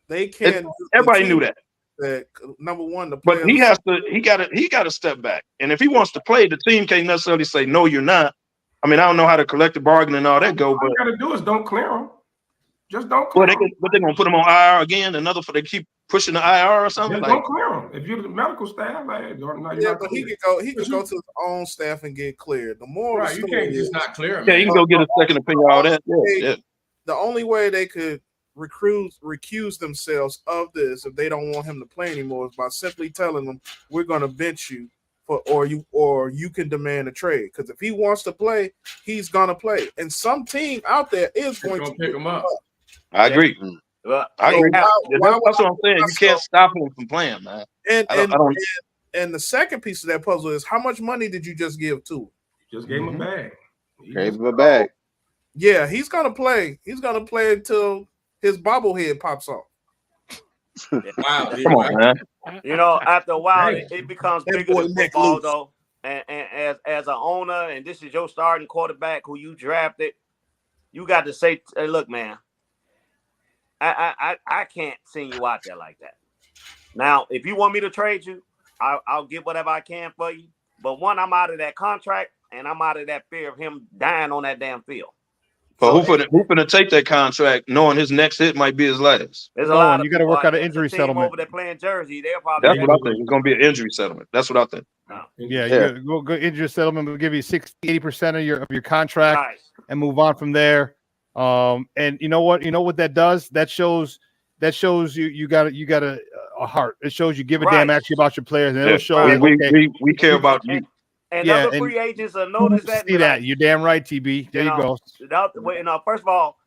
They can't. Everybody knew that. That number one, the but he has to. He got to step back. And if he wants to play, the team can't necessarily say no. You're not. I mean, I don't know how the collective bargaining and all that go. But all you got to do is don't clear him. Just don't clear him. But they're gonna put him on IR again. Another for they keep pushing the IR or something. Just don't clear him. If you're the medical staff, like, but he could go. He could go to his own staff and get cleared. The more right, you can't just not clear him. Yeah, you can go get a second opinion. All that. Yeah. The only way they could recuse themselves of this if they don't want him to play anymore is by simply telling them we're going to bench you or you can demand a trade, because if he wants to play, he's going to play, and some team out there is going to pick him up. I agree. I agree. That's what I'm saying. You can't stop him from playing, man. And the second piece of that puzzle is how much money did you just give to him? Just gave him a bag. Gave him a bag. Yeah, he's gonna play. He's gonna play until his bobblehead pops off. Wow, come on, man. You know, after a while, it becomes bigger than football, though. And as an owner, and this is your starting quarterback who you drafted, you got to say, hey, look, man, I can't send you out there like that. Now, if you want me to trade you, I'll get whatever I can for you. But one, I'm out of that contract, and I'm out of that fear of him dying on that damn field. But who finna take that contract knowing his next hit might be his last? There's a lot. You got to work out an injury settlement. Over there playing Jersey, they're probably. That's what I think. It's gonna be an injury settlement. That's what I think. Yeah. You go injury settlement will give you 60-80% of your contract and move on from there. And you know what? You know what that does? That shows you got a heart. It shows you give a damn actually about your players, and it'll show we care about you. And other free agents will notice that. See that? You're damn right, TB. There you go. First of all,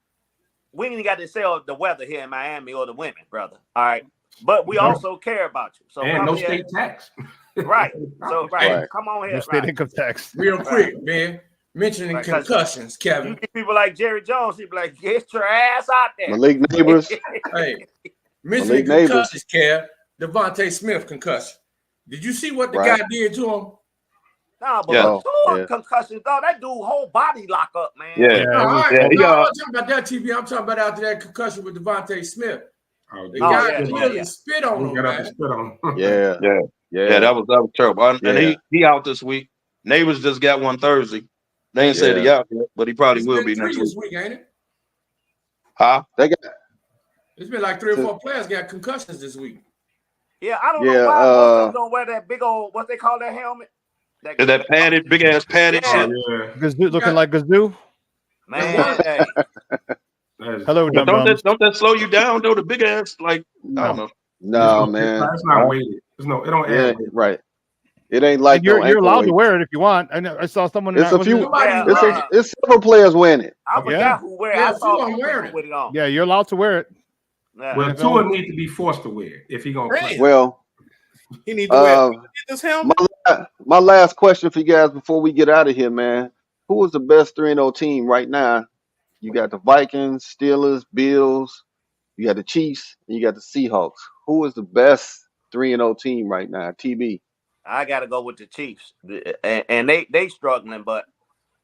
we ain't got to sell the weather here in Miami or the women, brother. All right, but we also care about you. So and no state tax. Right. So come on here. No state income tax. Real quick, man. Mentioning concussions, Kevin. You get people like Jerry Jones, he'd be like, get your ass out there. Malik Neighbors. Hey, mentioning concussions, Kev. Devontae Smith concussion. Did you see what the guy did to him? No, but concussions, dog, that dude whole body lock up, man. I'm talking about that TV. I'm talking about after that concussion with Devontae Smith. The guy really spit on him, man. Yeah. That was terrible. And he out this week. Neighbors just got one Thursday. They ain't said he out yet, but he probably will be next week, ain't it? Huh? It's been like 3 or 4 players got concussions this week. Yeah, I don't know why don't wear that big old, what they call that helmet? That padded, big ass padded shit. Gazoo, looking like Gazoo. Man, hello. Don't that slow you down though? The big ass, like I don't know. No, man. It's not weighted. It don't add. Right. It ain't like you're allowed to wear it if you want. I saw someone. It's a few. It's several players wearing it. I forgot who wear it. I saw him wearing it with it on. Yeah, you're allowed to wear it. Well, Tua need to be forced to wear it if he gonna play. Well, he need to wear this helmet. My last question for you guys before we get out of here, man. Who is the best 3-0 team right now? You got the Vikings, Steelers, Bills. You got the Chiefs, and you got the Seahawks. Who is the best 3-0 team right now? TB. I got to go with the Chiefs, and they struggling, but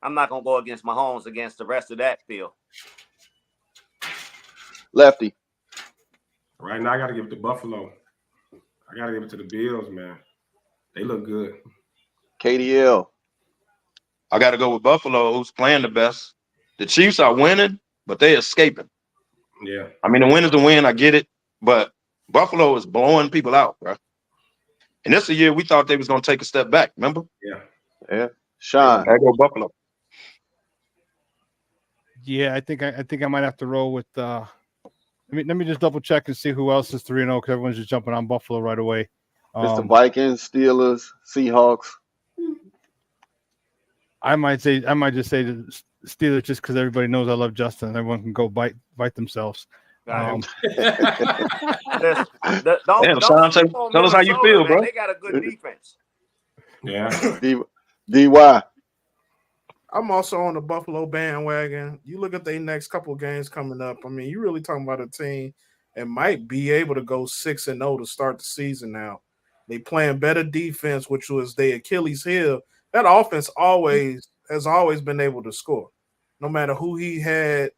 I'm not gonna go against Mahomes against the rest of that field. Lefty. Right now, I got to give it to Buffalo. I got to give it to the Bills, man. They look good. KDL. I got to go with Buffalo, who's playing the best. The Chiefs are winning, but they're escaping. Yeah. I mean, the win is the win. I get it, but Buffalo is blowing people out, bro. And this is a year we thought they was going to take a step back. Remember? Yeah. Sean. I go Buffalo. Yeah, I think I might have to roll with. Let me just double check and see who else is 3-0 because everyone's just jumping on Buffalo right away. It's the Vikings, Steelers, Seahawks. I might just say the Steelers just because everybody knows I love Justin and everyone can go bite themselves. Damn, Sean, tell us how you feel, bro. They got a good defense. Yeah. DY. I'm also on the Buffalo bandwagon. You look at their next couple of games coming up. I mean, you're really talking about a team that might be able to go 6-0 to start the season now. They playing better defense, which was their Achilles heel. That offense has always been able to score. No matter who he had,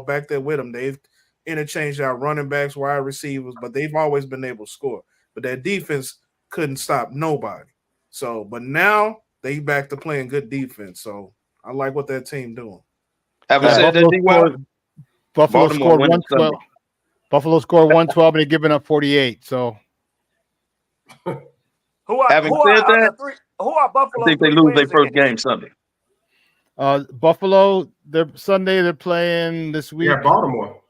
back there with him. They've interchanged out running backs, wide receivers, but they've always been able to score. But that defense couldn't stop nobody. So, but now they back to playing good defense. So I like what that team doing. Having said that, Buffalo scored 112. Buffalo scored 112 and they're giving up 48. So who are Buffalo? I think they lose their first game Sunday. Buffalo, they're playing this week. Yeah, Baltimore.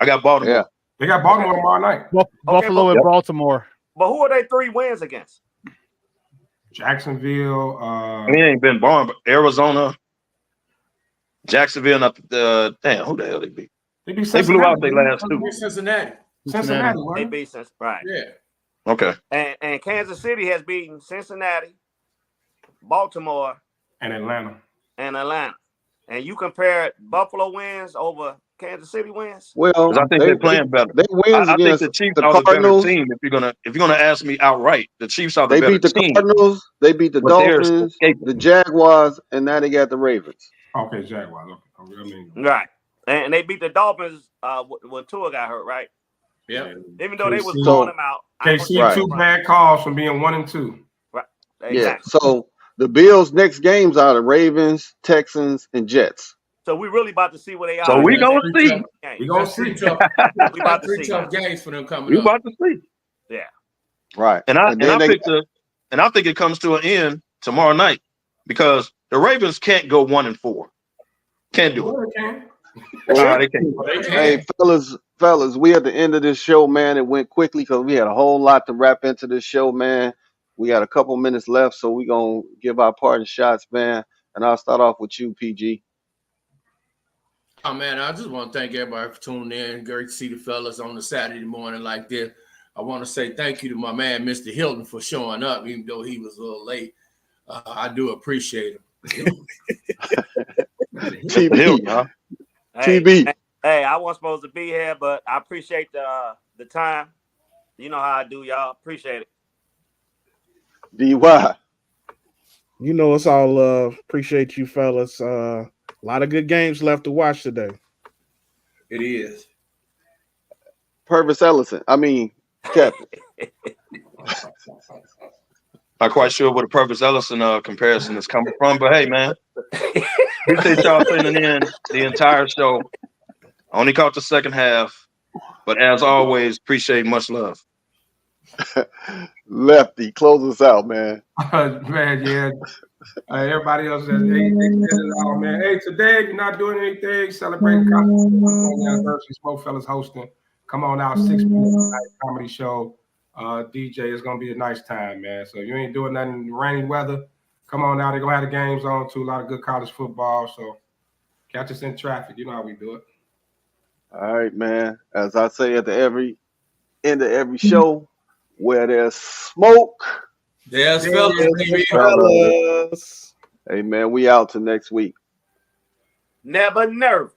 I got Baltimore. Yeah. They got Baltimore tomorrow night. Buffalo and Baltimore. But who are they 3 wins against? Jacksonville. He ain't been born, but Arizona, Jacksonville, damn, who the hell they beat? They beat They blew out their last 2. Cincinnati. They beat right. Yeah. Okay. And Kansas City has beaten Cincinnati, Baltimore, and Atlanta. And you compare Buffalo wins over Kansas City wins? Well, I think they're playing better. They wins I think against the Chiefs the are Cardinals. the better team. If you're gonna ask me outright, the Chiefs are the better beat the team. Cardinals, they beat the Dolphins, the Jaguars, and now they got the Ravens. Okay, Jaguars. Okay. Right. And they beat the Dolphins when Tua got hurt, right? Yeah. Even though they was blowing them out. KC 2 bad calls from being 1 and 2. Right. Exactly. Yeah. So the Bills' next games are the Ravens, Texans, and Jets. So we really about to see where they are. So we gonna see. We gonna see. We about to see. 3 tough games for them coming We up. about to see. Yeah. Right. And I think it comes to an end tomorrow night because the Ravens can't go 1 and 4. Can't do it. They can't. Hey, fellas, we at the end of this show, man. It went quickly because we had a whole lot to wrap into this show, man. We got a couple minutes left, so we're going to give our parting shots, man. And I'll start off with you, PG. Oh, man, I just want to thank everybody for tuning in. Great to see the fellas on a Saturday morning like this. I want to say thank you to my man, Mr. Hilton, for showing up, even though he was a little late. I do appreciate him. TB, huh? TB. Hey, I wasn't supposed to be here, but I appreciate the time. You know how I do, y'all. Appreciate it. DY. You know it's all love. Appreciate you, fellas. A lot of good games left to watch today. It is. Purvis Ellison. Captain. Not quite sure where the Purvis Ellison comparison is coming from, but hey, man, appreciate y'all tuning in the entire show. I only caught the second half, but as always, appreciate much love. Lefty, close us out, man. Man, yeah. Everybody else says, hey, man. Hey, today, if you're not doing anything, celebrating anniversary, SmokeFellas hosting. Come on out, 6 p.m. comedy show. DJ, it's gonna be a nice time, man. So if you ain't doing nothing in the rainy weather, come on out. They're gonna have the games on too. A lot of good college football. So catch us in traffic. You know how we do it. All right, man. As I say at the end of every show, where there's smoke, there's fellas, baby. Hey, man, we out till next week. Never nervous.